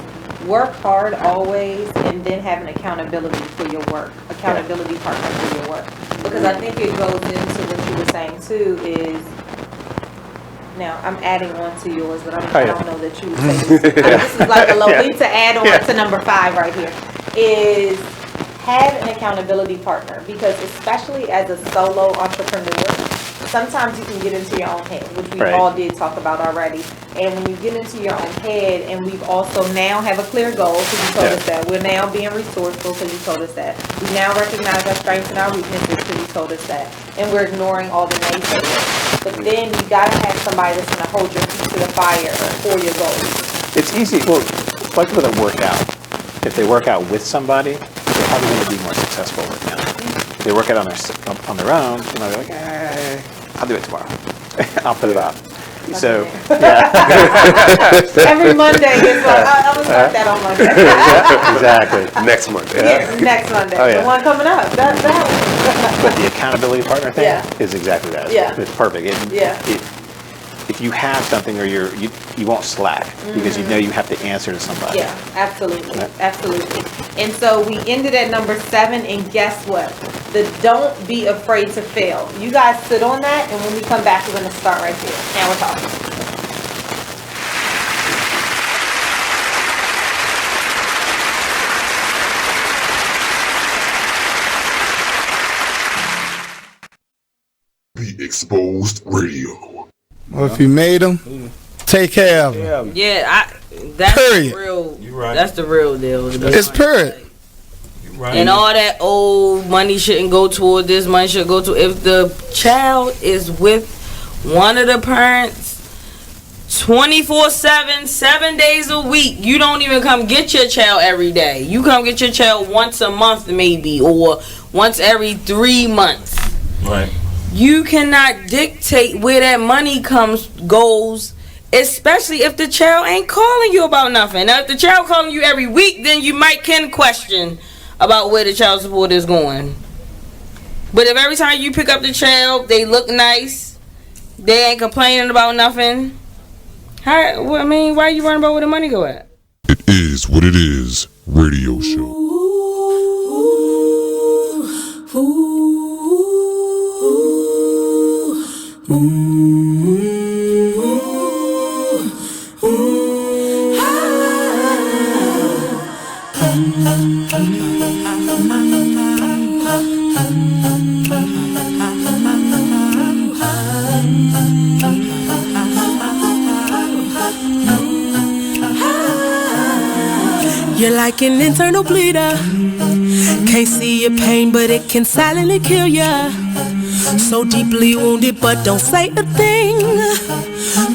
work hard always, and then have an accountability for your work, accountability partner for your work. Because I think it goes into what you were saying too is, now I'm adding on to yours, but I don't know that you would say this. This is like a Lolita add on to number 5 right here, is have an accountability partner, because especially as a solo entrepreneur, sometimes you can get into your own head, which we all did talk about already. And when you get into your own head, and we've also now have a clear goal, because you told us that. We're now being resourceful, because you told us that. We now recognize our strengths and our weaknesses, because you told us that. And we're ignoring all the naysayers. But then you got to have somebody that's going to hold your feet into the fire for your goals? It's easy. Well, it's like with a workout. If they work out with somebody, they're probably going to be more successful working out. If they work out on their own, you know, they're like, I'll do it tomorrow. I'll put it off. So, every Monday is like, I'm going to start that on Monday. Exactly. Next Monday. Yeah, next Monday. Oh, yeah. The one coming up. But the accountability partner thing is exactly that. Yeah. It's perfect. If you have something or you won't slack because you know you have to answer to somebody. Yeah, absolutely. Absolutely. And so we ended at number 7, and guess what? The don't be afraid to fail. You guys sit on that, and when we come back, we're going to start right there. And we're talking. Be Exposed Radio. Well, if you made them, take care of them. Yeah, that's Period. the real. That's the real deal. It's period. And all that old money shouldn't go toward this, money should go to. If the child is with one of the parents 24/7, 7 days a week, you don't even come get your child every day. You come get your child once a month maybe, or once every 3 months. Right. You cannot dictate where that money goes, especially if the child ain't calling you about nothing. Now, if the child calling you every week, then you can question about where the child support is going. But if every time you pick up the child, they look nice, they ain't complaining about nothing, why are you worrying about where the money go at? It is what it is. Radio show. You're like an internal bleeder. Can't see your pain, but it can silently kill ya. So deeply wounded, but don't say a thing.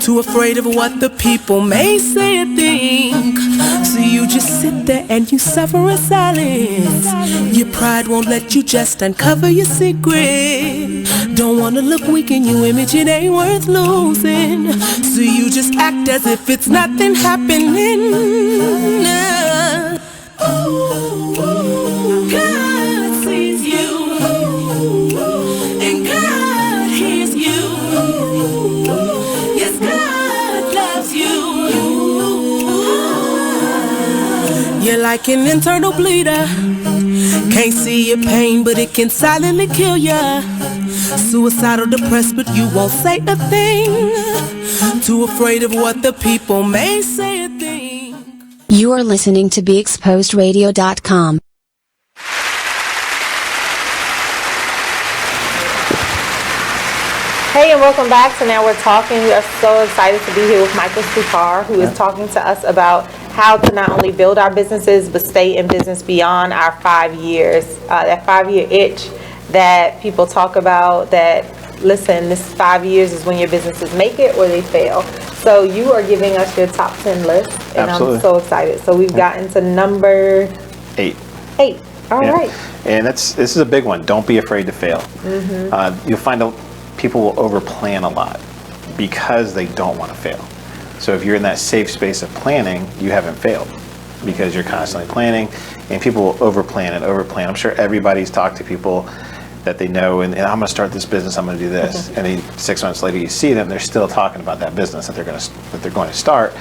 Too afraid of what the people may say or think. So you just sit there and you suffer in silence. Your pride won't let you just uncover your secret. Don't wanna look weak in your image, it ain't worth losing. So you just act as if it's nothing happening. God sees you, and God hears you. Yes, God loves you. You're like an internal bleeder. Can't see your pain, but it can silently kill ya. Suicidal, depressed, but you won't say a thing. Too afraid of what the people may say a thing. You are listening to BeExposedRadio.com. Hey, and welcome back to Now We're Talking. We are so excited to be here with Michael Sukar, who is talking to us about how to not only build our businesses, but stay in business beyond our 5 years. That 5-year itch that people talk about, that, listen, this 5 years is when your businesses make it or they fail. So you are giving us your top 10 list, and absolutely. I'm so excited. So we've gotten to number 8. All right. And this is a big one. Don't be afraid to fail. Mm-hmm. You'll find people will overplan a lot because they don't want to fail. So if you're in that safe space of planning, you haven't failed because you're constantly planning, and people will overplan and overplan. I'm sure everybody's talked to people that they know, and I'm going to start this business, I'm going to do this, and then 6 months later you see them, they're still talking about that business that they're going to start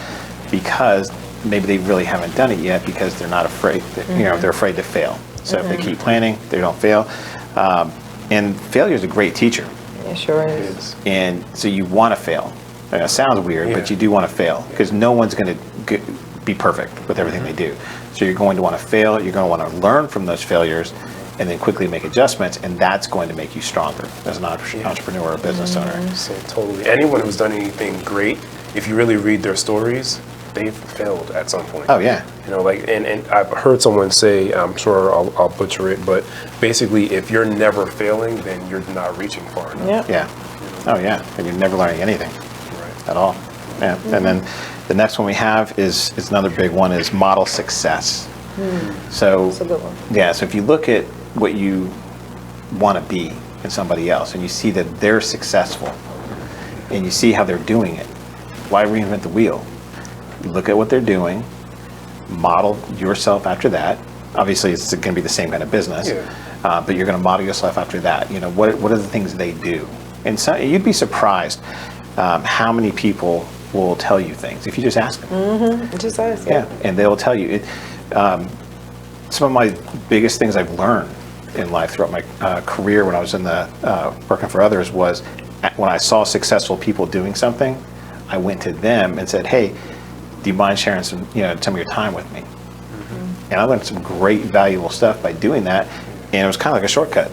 because maybe they really haven't done it yet because they're not afraid. They're afraid to fail. So if they keep planning, they don't fail. And failure is a great teacher. It sure is. And so you want to fail. It sounds weird, but you do want to fail because no one's going to be perfect with everything they do. So you're going to want to fail. You're going to want to learn from those failures and then quickly make adjustments, and that's going to make you stronger as an entrepreneur or business owner. So totally. Anyone who's done anything great, if you really read their stories, they've failed at some point. Oh yeah. And I've heard someone say, I'm sure I'll butcher it, but basically, if you're never failing, then you're not reaching far enough. Yeah. Oh yeah. And you're never learning anything at all. Yeah. And then the next one we have is another big one, is model success. So That's a good one. yeah, so if you look at what you want to be in somebody else and you see that they're successful and you see how they're doing it, why reinvent the wheel? You look at what they're doing, model yourself after that. Obviously, it's going to be the same kind of business, but you're going to model yourself after that. You know, what are the things they do? And so you'd be surprised how many people will tell you things if you just ask them. Just ask. Yeah, and they'll tell you. Some of my biggest things I've learned in life throughout my career when I was in the working for others was when I saw successful people doing something, I went to them and said, "Hey, do you mind sharing some, some of your time with me?" And I learned some great, valuable stuff by doing that, and it was kind of like a shortcut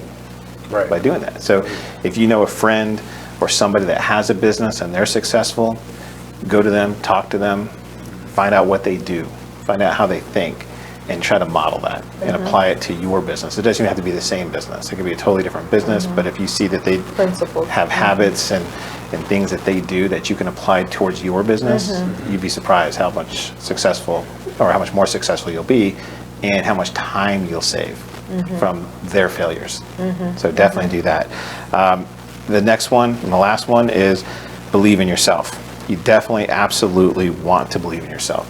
by doing that. So if you know a friend or somebody that has a business and they're successful, go to them, talk to them, find out what they do, find out how they think, and try to model that and apply it to your business. It doesn't even have to be the same business. It could be a totally different business, but if you see that they have habits and things that they do that you can apply towards your business, you'd be surprised how much successful or how much more successful you'll be and how much time you'll save from their failures. So definitely do that. The next one and the last one is believe in yourself. You definitely absolutely want to believe in yourself.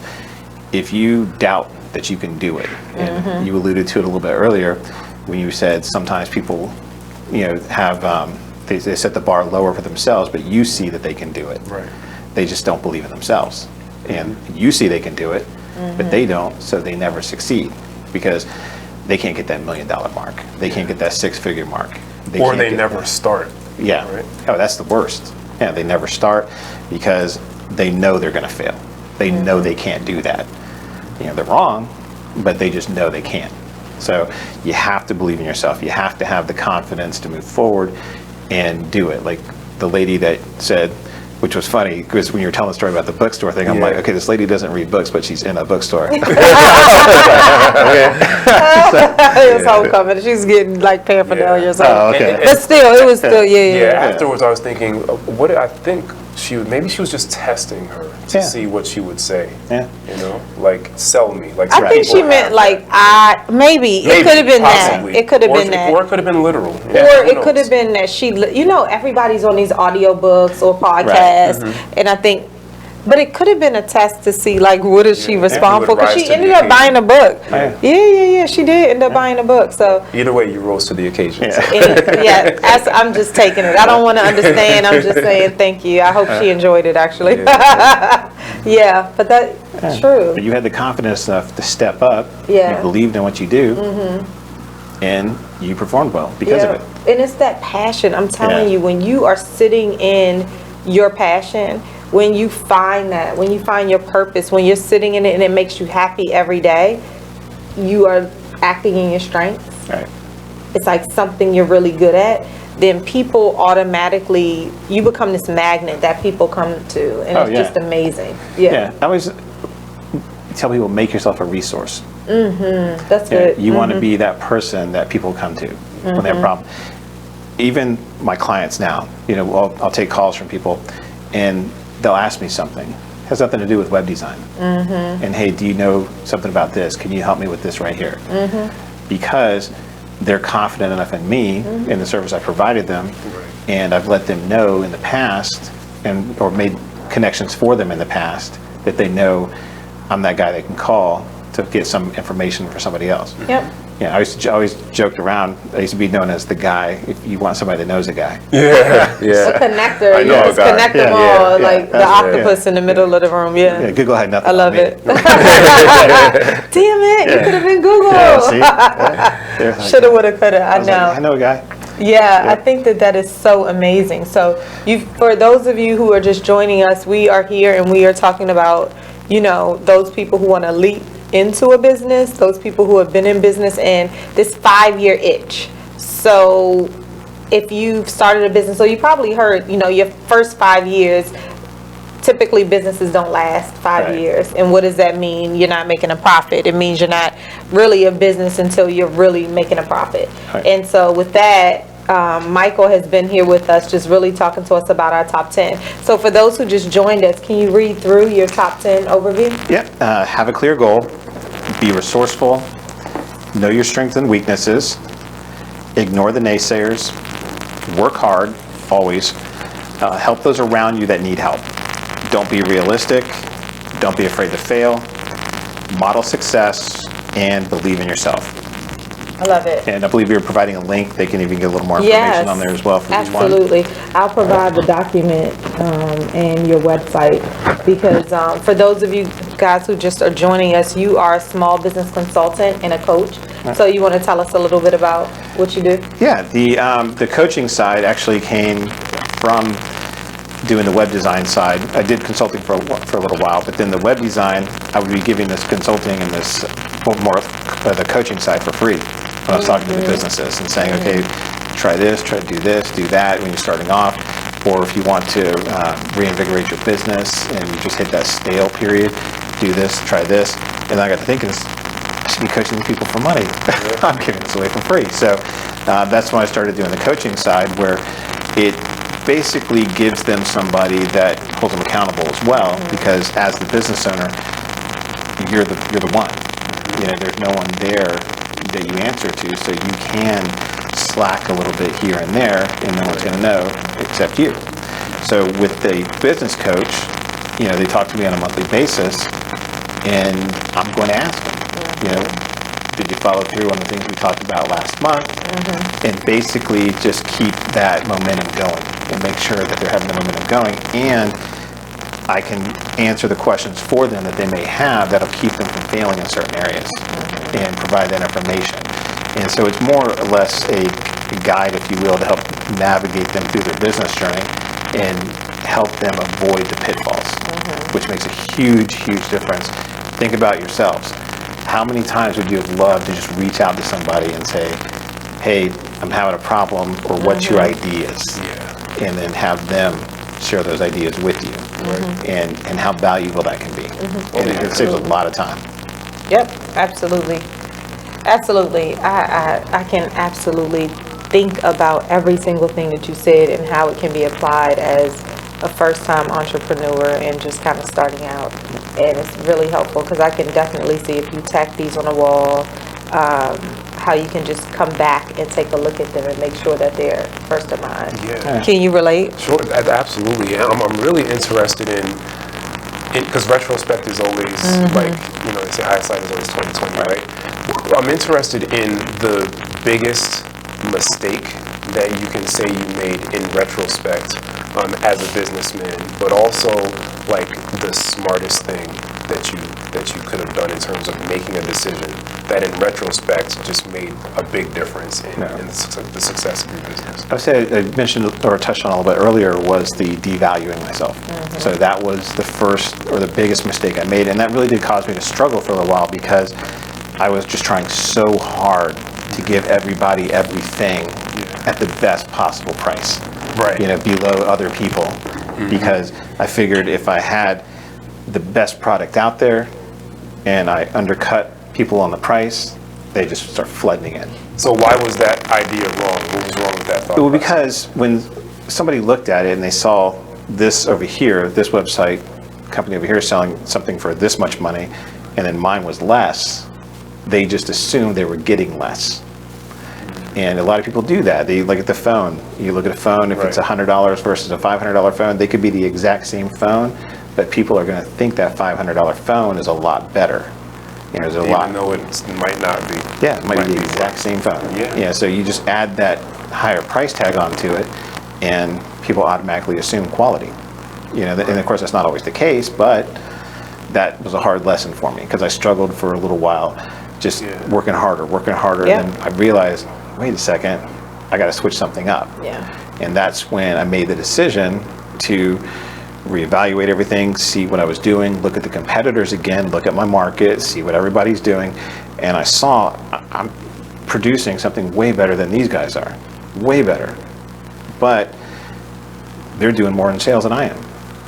If you doubt that you can do it, and you alluded to it a little bit earlier when you said sometimes people have they set the bar lower for themselves, but you see that they can do it. They just don't believe in themselves, and you see they can do it, but they don't, so they never succeed because they can't get that $1 million mark, they can't get that 6-figure mark, or they never start. Oh, that's the worst. Yeah, they never start because they know they're going to fail. They know they can't do that. They're wrong, but they just know they can't. So you have to believe in yourself. You have to have the confidence to move forward and do it. Like the lady that said, which was funny, because when you were telling the story about the bookstore thing, I'm like, okay, this lady doesn't read books, but she's in a bookstore. It's homecoming. She's getting like paraphernalia or something. But still, it was still, Afterwards, I was thinking, what did I think? Maybe she was just testing her to see what she would say. Like sell me. Like I think she meant like maybe it could have been possibly. that. It could have been that. Or it could have been literal. Or it could have been that she, everybody's on these audiobooks or podcasts, and I think. But it could have been a test to see, like, what is she respond for? Because she ended up buying a book. Yeah, she did end up buying a book. So either way, you rose to the occasion. I'm just taking it. I don't want to understand. I'm just saying thank you. I hope she enjoyed it, actually. But that's true. But you had the confidence enough to step up. You believed in what you do, and you performed well because of it. And it's that passion. I'm telling you, when you are sitting in your passion, when you find that, when you find your purpose, when you're sitting in it and it makes you happy every day, you are acting in your strengths. It's like something you're really good at. Then people automatically, you become this magnet that people come to, and it's just amazing. I always tell people, make yourself a resource. That's good. You want to be that person that people come to when they have a problem. Even my clients now, I'll take calls from people, and they'll ask me something. It has nothing to do with web design. And hey, do you know something about this? Can you help me with this right here? Because they're confident enough in me, in the service I provided them, and I've let them know in the past, or made connections for them in the past, that they know I'm that guy they can call to get some information for somebody else. I always joked around. I used to be known as the guy. If you want somebody that knows a guy, a connector. I know just connect them all, like the octopus in the middle of the room. Google had nothing. I love it. Damn it! You could have been Google. Shoulda, woulda, coulda. I know. I know a guy. I think that is so amazing. So, for those of you who are just joining us, we are here and we are talking about, those people who want to leap into a business, those people who have been in business, and this 5-year itch. So if you've started a business, so you probably heard, your first 5 years, typically businesses don't last 5 years. And what does that mean? You're not making a profit. It means you're not really a business until you're really making a profit. And so with that, Michael has been here with us, just really talking to us about our top 10. So for those who just joined us, can you read through your top 10 overview? Yep. Have a clear goal. Be resourceful. Know your strengths and weaknesses. Ignore the naysayers. Work hard, always. Help those around you that need help. Don't be realistic. Don't be afraid to fail. Model success and believe in yourself. I love it. And I believe you're providing a link. They can even get a little more information on there as well. For Absolutely. I'll provide the document and your website, because for those of you guys who just are joining us, you are a small business consultant and a coach. Right. So you want to tell us a little bit about what you do? Yeah, the coaching side actually came from doing the web design side. I did consulting for a little while, but then the web design, I would be giving this consulting and this more the coaching side for free when I was talking to the businesses and saying, okay, try this, try to do this, do that when you're starting off. Or if you want to reinvigorate your business and you just hit that stale period, do this, try this. And I got to thinking, I should be coaching people for money. I'm giving this away for free. So that's when I started doing the coaching side, where it basically gives them somebody that holds them accountable as well, because as the business owner, you're the one. You know, there's no one there that you answer to, so you can slack a little bit here and there, and no one's going to know except you. So with the business coach, you know, they talk to me on a monthly basis, and I'm going to ask them, you know, did you follow through on the things we talked about last month? And basically just keep that momentum going and make sure that they're having the momentum going. And I can answer the questions for them that they may have that'll keep them from failing in certain areas and provide that information. And so it's more or less a guide, if you will, to help navigate them through their business journey and help them avoid the pitfalls, which makes a huge, huge difference. Think about yourselves. How many times would you have loved to just reach out to somebody and say, hey, I'm having a problem, or what's your ideas? And then have them share those ideas with you, and how valuable that can be. And it saves a lot of time. Yep, absolutely. Absolutely. I can absolutely think about every single thing that you said and how it can be applied as a first-time entrepreneur and just kind of starting out. And it's really helpful, because I can definitely see, if you tack these on a wall, how you can just come back and take a look at them and make sure that they're first of mind. Yeah. Can you relate? Sure, absolutely. I'm really interested in because retrospect is always like, you know, they say hindsight is always 20/20, right? I'm interested in the biggest mistake that you can say you made in retrospect as a businessman, but also like the smartest thing that you could have done in terms of making a decision that in retrospect just made a big difference in the success of your business. I would say, I mentioned or touched on a little bit earlier, was the devaluing myself. So that was the first or the biggest mistake I made, and that really did cause me to struggle for a little while, because I was just trying so hard to give everybody everything at the best possible price. Right. You know, below other people, because I figured if I had the best product out there and I undercut people on the price, they just start flooding in. So why was that idea wrong? What was wrong with that thought? Well, because when somebody looked at it and they saw this over here, this website company over here selling something for this much money, and then mine was less, they just assumed they were getting less. And a lot of people do that. They look at the phone. You look at a phone, if it's $100 versus a $500 phone, they could be the exact same phone, but people are going to think that $500 phone is a lot better. You know, there's a lot. Even though it might not be. Yeah, it might be the exact same phone. Yeah, so you just add that higher price tag onto it, and people automatically assume quality. You know, and of course that's not always the case, but that was a hard lesson for me, because I struggled for a little while, just working harder, and I realized, wait a second, I got to switch something up. And that's when I made the decision to reevaluate everything, see what I was doing, look at the competitors again, look at my market, see what everybody's doing, and I saw I'm producing something way better than these guys are, way better, but they're doing more in sales than I am.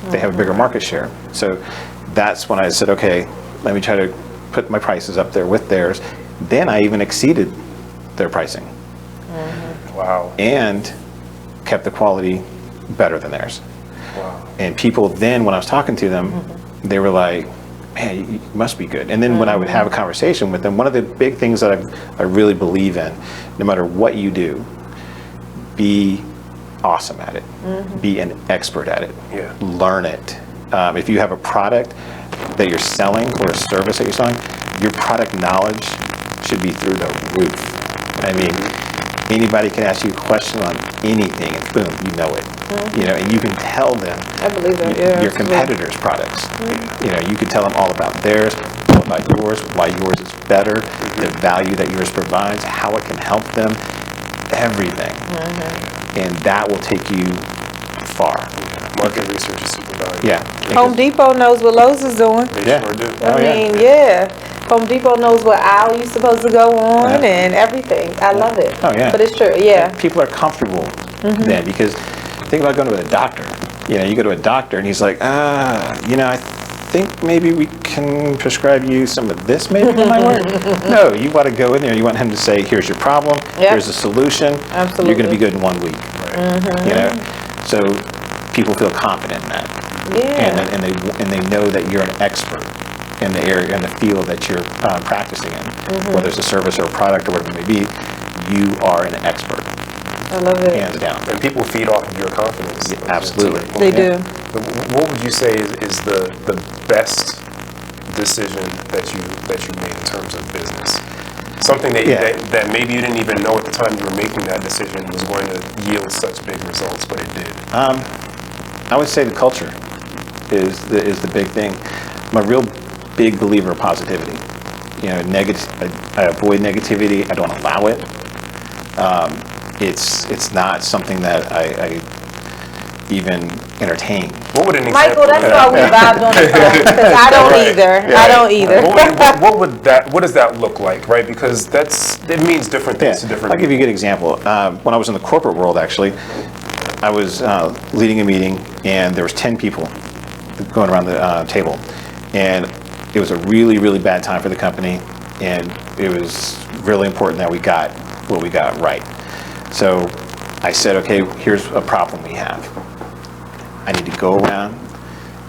They have a bigger market share. So that's when I said, okay, let me try to put my prices up there with theirs. Then I even exceeded their pricing. Wow. And kept the quality better than theirs. Wow. And people then, when I was talking to them, they were like, man, you must be good. And then when I would have a conversation with them, one of the big things that I really believe in, no matter what you do, be awesome at it. Be an expert at it. Yeah. Learn it. If you have a product that you're selling or a service that you're selling, your product knowledge should be through the roof. I mean, anybody can ask you a question on anything and boom, you know it. You know, and you can tell them I believe that, yeah, your competitors' products. You know, you can tell them all about theirs, all about yours, why yours is better, the value that yours provides, how it can help them, everything. And that will take you far. Market research is super valuable. Yeah. Home Depot knows what Lowe's is doing. They sure do. I mean, yeah. Home Depot knows what aisle you're supposed to go on and everything. I love it. Oh, yeah. But it's true, yeah. And people are comfortable then, because think about going to a doctor. You know, you go to a doctor and he's like, you know, I think maybe we can prescribe you some of this, maybe that might work. No, you want to go in there, you want him to say, here's your problem, here's a solution. Absolutely. You're going to be good in 1 week. You know, so people feel confident in that. Yeah. And they know that you're an expert in the area, in the field that you're practicing in. Whether it's a service or a product or whatever it may be, you are an expert. I love it. Hands down. And people feed off of your confidence. Yeah, absolutely. They do. What would you say is the best decision that you made in terms of business? Something that, that maybe you didn't even know at the time you were making that decision was going to yield such big results, but it did. I would say the culture is the big thing. I'm a real big believer of positivity. You know, I avoid negativity. I don't allow it. It's not something that I even entertain. What would an Michael, example? that's why we vibed on the phone, because I don't either. Yeah. I don't either. What does that look like, right? Because it means different things to different I'll give you a good example. When I was in the corporate world, actually, I was leading a meeting, and there was 10 people going around the table, and it was a really, really bad time for the company, and it was really important that we got what we got right. So I said, okay, here's a problem we have. I need to go around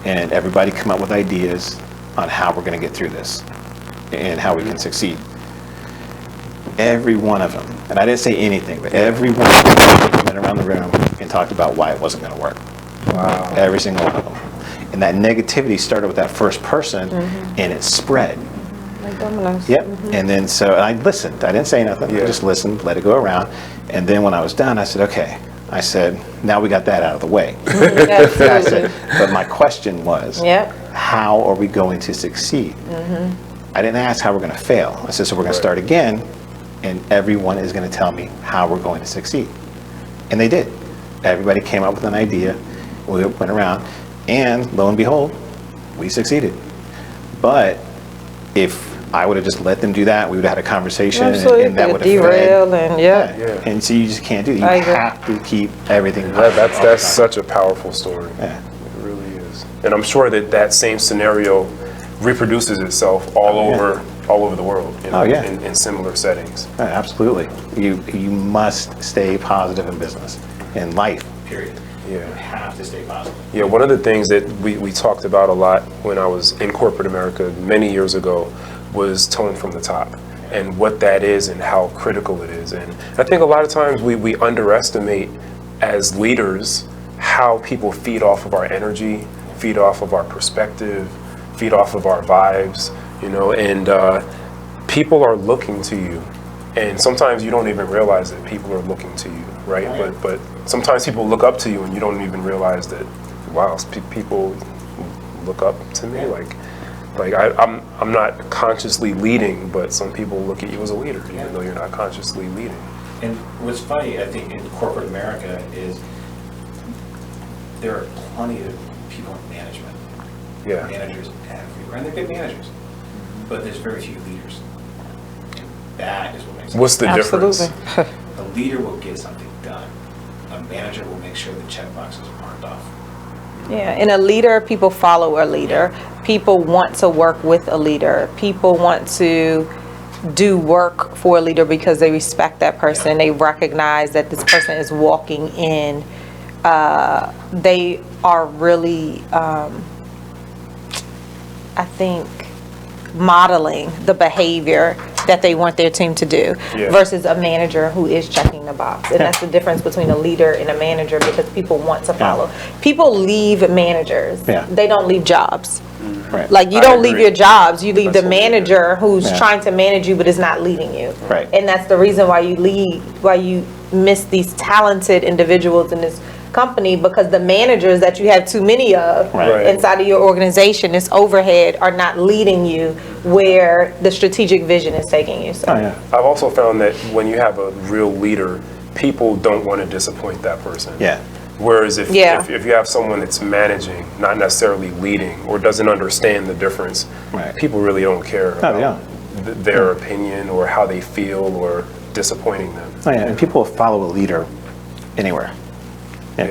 and everybody come up with ideas on how we're going to get through this and how we can succeed. Every one of them, and I didn't say anything, but every one of them went around the room and talked about why it wasn't going to work. Wow. Every single one of them. And that negativity started with that first person, and it spread. Like dominoes. Yep. And then and I listened. I didn't say nothing. I just listened, let it go around. And then when I was done, I said, okay. I said, now we got that out of the way. I said, but my question was, how are we going to succeed? I didn't ask how we're going to fail. I said, so we're going to start again, and everyone is going to tell me how we're going to succeed. And they did. Everybody came up with an idea. We went around, and lo and behold, we succeeded. But if I would have just let them do that, we would have had a conversation, and that would have derailed, and And so you just can't do it. You have to keep everything. That's such a powerful story. Yeah. It really is. And I'm sure that same scenario reproduces itself all over the world. You know, in similar settings. Yeah, absolutely. You must stay positive in business, in life. Period. Yeah. You have to stay positive. Yeah. One of the things that we talked about a lot when I was in corporate America many years ago was tone from the top, and what that is and how critical it is. And I think a lot of times we underestimate as leaders how people feed off of our energy, feed off of our perspective, feed off of our vibes, you know, and people are looking to you. And sometimes you don't even realize that people are looking to you, right? But sometimes people look up to you and you don't even realize that, wow, people look up to me. Like I'm not consciously leading, but some people look at you as a leader, even though you're not consciously leading. And what's funny, I think, in corporate America is there are plenty of people in management. Yeah. Managers everywhere, and they're good managers, but there's very few leaders. And that is what makes What's the difference? A leader will get something done. A manager will make sure the checkboxes are marked off. Yeah, in a leader, people follow a leader. People want to work with a leader. People want to do work for a leader because they respect that person. They recognize that this person is walking in. They are really, I think, modeling the behavior that they want their team to do versus a manager who is checking the box. And that's the difference between a leader and a manager, because people want to follow. People leave managers. They don't leave jobs. Right. Like, you don't leave your jobs, you leave the manager who's trying to manage you but is not leading you. Right. And that's the reason why you miss these talented individuals in this company, because the managers that you have too many of inside of your organization, this overhead, are not leading you where the strategic vision is taking you. So I've also found that when you have a real leader, people don't want to disappoint that person. Whereas if you have someone that's managing, not necessarily leading, or doesn't understand the difference, people really don't care about their opinion or how they feel or disappointing them. And people will follow a leader anywhere.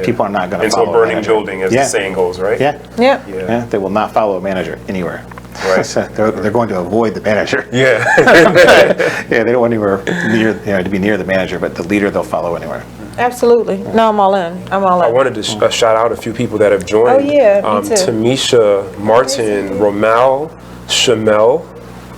People are not going to follow a burning a manager. building, as the saying goes, right? They will not follow a manager anywhere. Right. So they're going to avoid the manager. They don't want anywhere near, to be near the manager, but the leader they'll follow anywhere. Absolutely. No, I'm all in. I wanted to shout out a few people that have joined. Oh, yeah, me too. Tamisha, Martin, Romal, Shamel,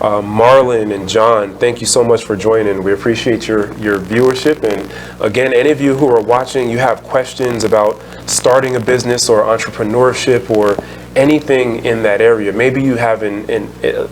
Marlon, and John, thank you so much for joining. We appreciate your viewership. And again, any of you who are watching, you have questions about starting a business or entrepreneurship or anything in that area. Maybe you have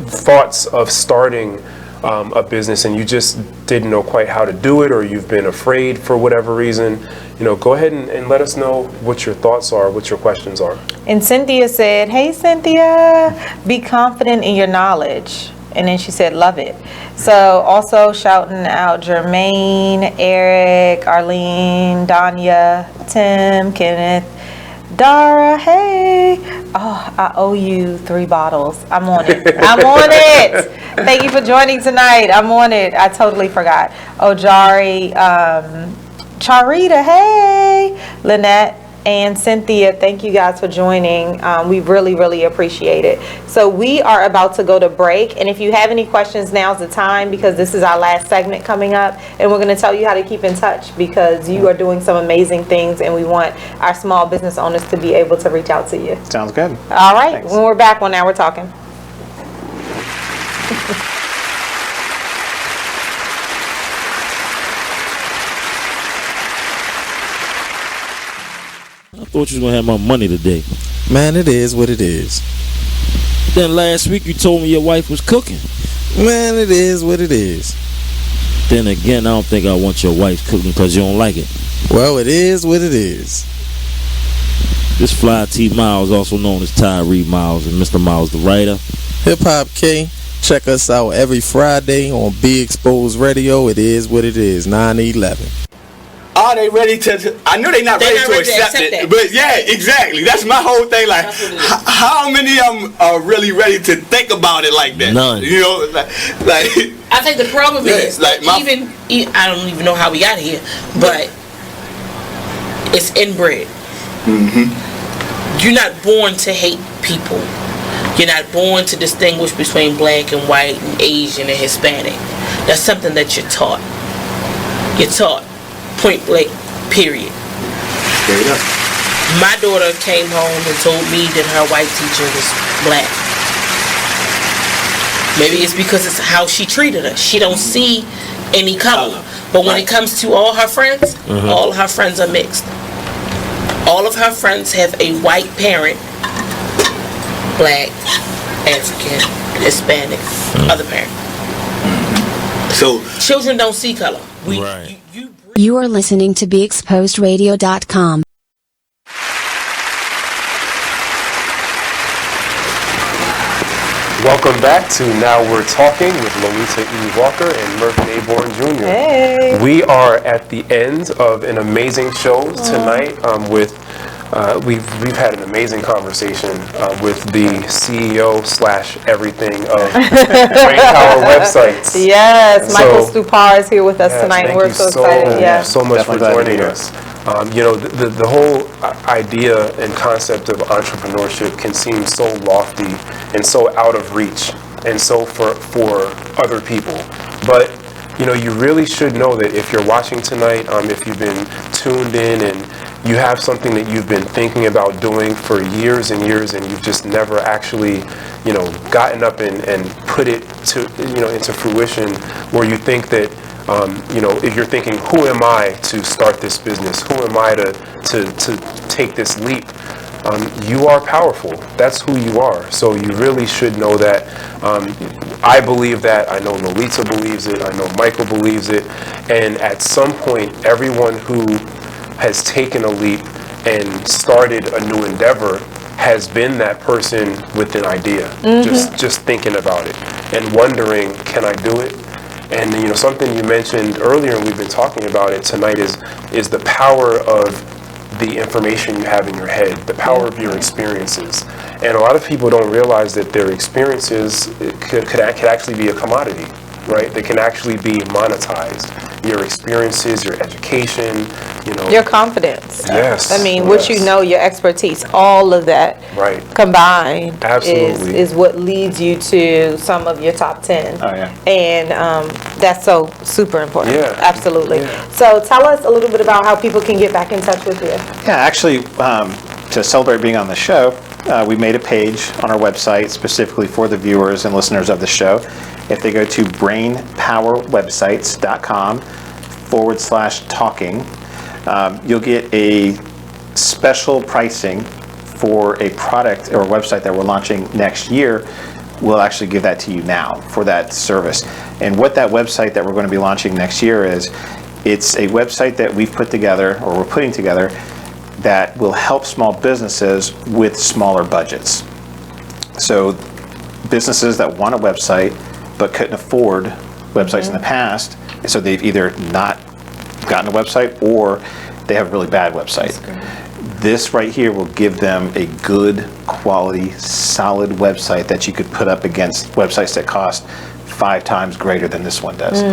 thoughts of starting a business and you just didn't know quite how to do it, or you've been afraid for whatever reason. Go ahead and let us know what your thoughts are, what your questions are. And Cynthia said, "Hey Cynthia, be confident in your knowledge." And then she said, "Love it." So also shouting out Jermaine, Eric, Arlene, Danya, Tim, Kenneth, Dara, hey. Oh, I owe you 3 bottles. I'm on it. I'm on it. Thank you for joining tonight. I'm on it. I totally forgot. Ojari, Charita, hey. Lynette and Cynthia, thank you guys for joining. We really, really appreciate it. So we are about to go to break. And if you have any questions, now's the time, because this is our last segment coming up. And we're going to tell you how to keep in touch, because you are doing some amazing things and we want our small business owners to be able to reach out to you. Sounds good. All right. Thanks. When we're back on Now We're Talking. I thought you was gonna have my money today. Man, it is what it is. Then last week you told me your wife was cooking. Man, it is what it is. Then again, I don't think I want your wife cooking because you don't like it. Well, it is what it is. This Fly T Miles, also known as Tyree Miles, and Mr. Miles the writer. Hip Hop K. Check us out every Friday on Be Exposed Radio. It is what it is, 9/11. Are they ready to? I know they're not ready to accept it, but yeah, exactly. That's my whole thing. Like, how many of them are really ready to think about it like that? None. Like I think the problem is, like, I don't even know how we got here, but it's inbred. You're not born to hate people. You're not born to distinguish between black and white and Asian and Hispanic. That's something that you're taught. You're taught. Point blank, period. My daughter came home and told me that her white teacher was black. Maybe it's because it's how she treated her. She don't see any color. But when it comes to all her friends, all her friends are mixed. All of her friends have a white parent, black, African, Hispanic, other parent. So children don't see color. You are listening to BeExposedRadio.com. Welcome back to Now We're Talking with Lolita E. Walker and Mervin A. Bourne Jr. Hey. We are at the end of an amazing show tonight with we've had an amazing conversation with the CEO / everything of Brain Power Websites. Yes, Michael Stupar is here with us tonight. We're so excited. So much for joining us. The whole idea and concept of entrepreneurship can seem so lofty and so out of reach, and so for other people. But you really should know that if you're watching tonight, if you've been tuned in and you have something that you've been thinking about doing for years and years, and you've just never actually, gotten up and put it to, into fruition, where you think that, if you're thinking, who am I to start this business? Who am I to take this leap? You are powerful. That's who you are. So you really should know that. I believe that. I know Lolita believes it. I know Michael believes it. And at some point, everyone who has taken a leap and started a new endeavor has been that person with an idea, just thinking about it and wondering, can I do it? And something you mentioned earlier, and we've been talking about it tonight, is the power of the information you have in your head, the power of your experiences. And a lot of people don't realize that their experiences could actually be a commodity, right? They can actually be monetized. Your experiences, your education, your confidence. Yes. I mean, what you know, your expertise, all of that combined is what leads you to some of your top 10. Oh, yeah. And that's so super important. Yeah. Absolutely. Yeah. So tell us a little bit about how people can get back in touch with you. Yeah, actually, to celebrate being on the show, we made a page on our website specifically for the viewers and listeners of the show. If they go to brainpowerwebsites.com/talking, you'll get a special pricing for a product or a website that we're launching next year. We'll actually give that to you now for that service. And what that website that we're going to be launching next year is, it's a website that we've put together, or we're putting together, that will help small businesses with smaller budgets. So businesses that want a website but couldn't afford websites in the past, so they've either not gotten a website or they have a really bad website. This right here will give them a good quality, solid website that you could put up against websites that cost 5 times greater than this one does.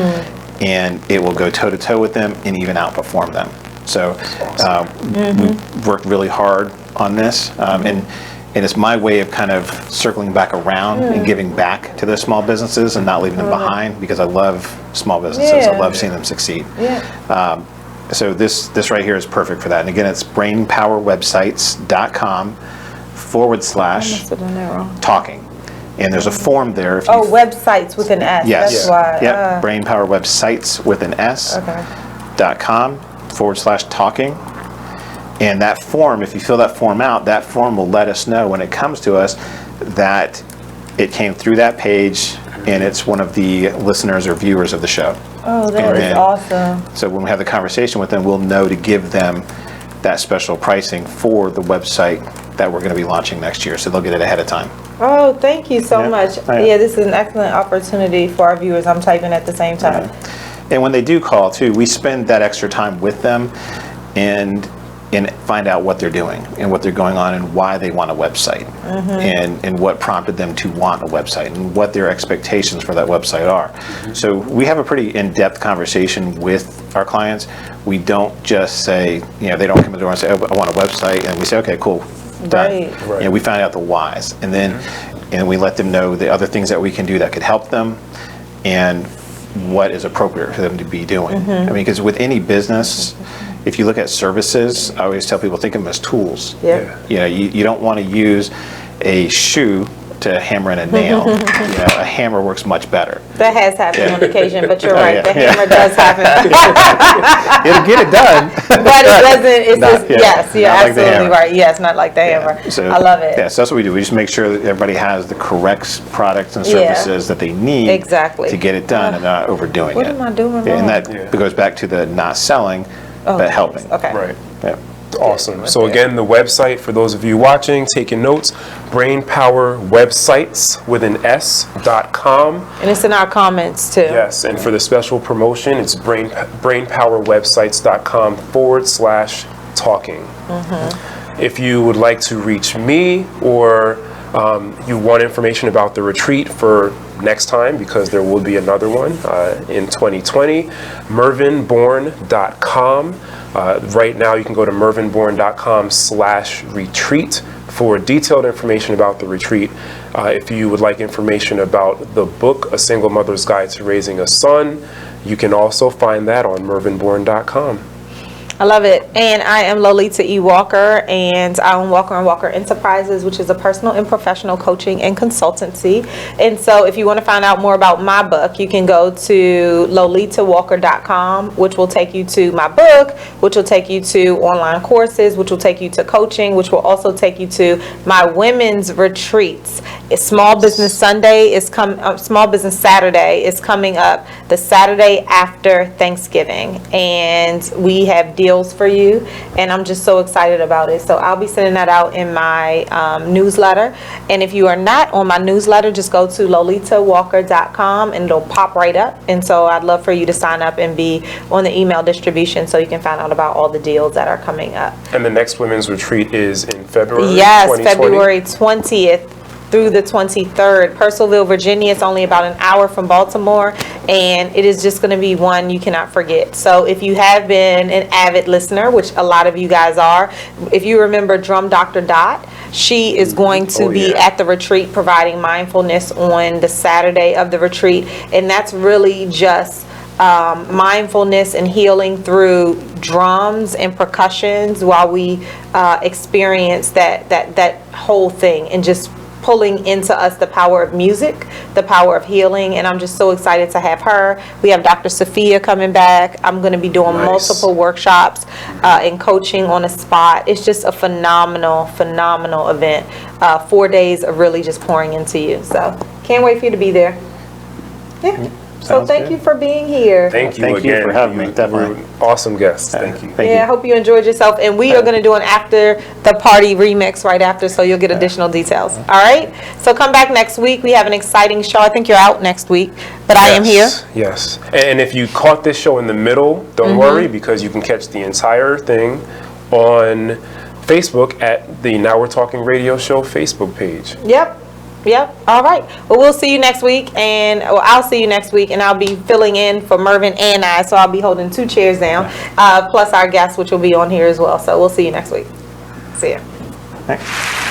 And it will go toe to toe with them and even outperform them. So we've worked really hard on this, and it's my way of kind of circling back around and giving back to the small businesses and not leaving them behind, because I love small businesses. I love seeing them succeed. So this right here is perfect for that. And again, it's brainpowerwebsites.com/talking. And there's a form there. If websites with an S. Yes. That's why. Yep. Brainpowerwebsites with an S. .com/talking. And that form, if you fill that form out, that form will let us know when it comes to us that it came through that page and it's one of the listeners or viewers of the show. Oh, that is awesome. So when we have the conversation with them, we'll know to give them that special pricing for the website that we're going to be launching next year. So they'll get it ahead of time. Oh, thank you so much. Yeah, this is an excellent opportunity for our viewers. I'm typing at the same time. And when they do call too, we spend that extra time with them and find out what they're doing and what they're going on and why they want a website, and what prompted them to want a website and what their expectations for that website are. So we have a pretty in-depth conversation with our clients. We don't just say, they don't come to the door and say, oh, I want a website, and we say, okay, cool, done. We find out the whys, and then we let them know the other things that we can do that could help them and what is appropriate for them to be doing. I mean, because with any business, if you look at services, I always tell people, think of them as tools. You don't want to use a shoe to hammer in a nail. A hammer works much better. That has happened on occasion, but you're right. The hammer does happen. It'll get it done. But it doesn't. It's yes, you're absolutely right. Yes, not like the hammer. So, I love it. Yeah, so that's what we do. We just make sure that everybody has the correct products and services that they need to get it done and not overdoing it. What am I doing wrong? And that goes back to the not selling, but helping. Right. Awesome. So again, the website, for those of you watching, taking notes, brainpowerwebsites with an S.com. And it's in our comments too. Yes, and for the special promotion, it's brainpowerwebsites.com/talking. If you would like to reach me, or you want information about the retreat for next time, because there will be another one in 2020, mervinbourne.com. Right now you can go to mervinbourne.com/retreat for detailed information about the retreat. If you would like information about the book, A Single Mother's Guide to Raising a Son, you can also find that on mervinbourne.com. I love it. And I am Lolita E. Walker, and I own Walker & Walker Enterprises, which is a personal and professional coaching and consultancy. And so if you want to find out more about my book, you can go to lolitawalker.com, which will take you to my book, which will take you to online courses, which will take you to coaching, which will also take you to my women's retreats. It's Small Business Sunday is Small Business Saturday is coming up the Saturday after Thanksgiving, and we have deals for you, and I'm just so excited about it. So I'll be sending that out in my newsletter, and if you are not on my newsletter, just go to lolitawalker.com and it'll pop right up. And so I'd love for you to sign up and be on the email distribution so you can find out about all the deals that are coming up. And the next women's retreat is in February. Yes, 2020. February 20th through the 23rd, Purcellville, Virginia. It's only about an hour from Baltimore, and it is just going to be one you cannot forget. So if you have been an avid listener, which a lot of you guys are, if you remember Drum Dr. Dot, she is going to be at the retreat providing mindfulness on the Saturday of the retreat, and that's really just mindfulness and healing through drums and percussions while we experience that whole thing, and just pulling into us the power of music, the power of healing. And I'm just so excited to have her. We have Dr. Sophia coming back. I'm going to be doing multiple workshops and coaching on the spot. It's just a phenomenal event. 4 days of really just pouring into you. So can't wait for you to be there. Yeah. So thank you for being here. Thank you again for having me. Definitely. Awesome guest. Thank you. I hope you enjoyed yourself. And we are going to do an after the party remix right after, so you'll get additional details. All right? So come back next week. We have an exciting show. I think you're out next week, but I am here. Yes. And if you caught this show in the middle, don't worry, because you can catch the entire thing on Facebook at the Now We're Talking Radio Show Facebook page. Yep. All right. Well, we'll see you next week, and I'll see you next week, and I'll be filling in for Mervin and I, so I'll be holding 2 chairs down, plus our guest, which will be on here as well. So we'll see you next week. See ya. Thanks.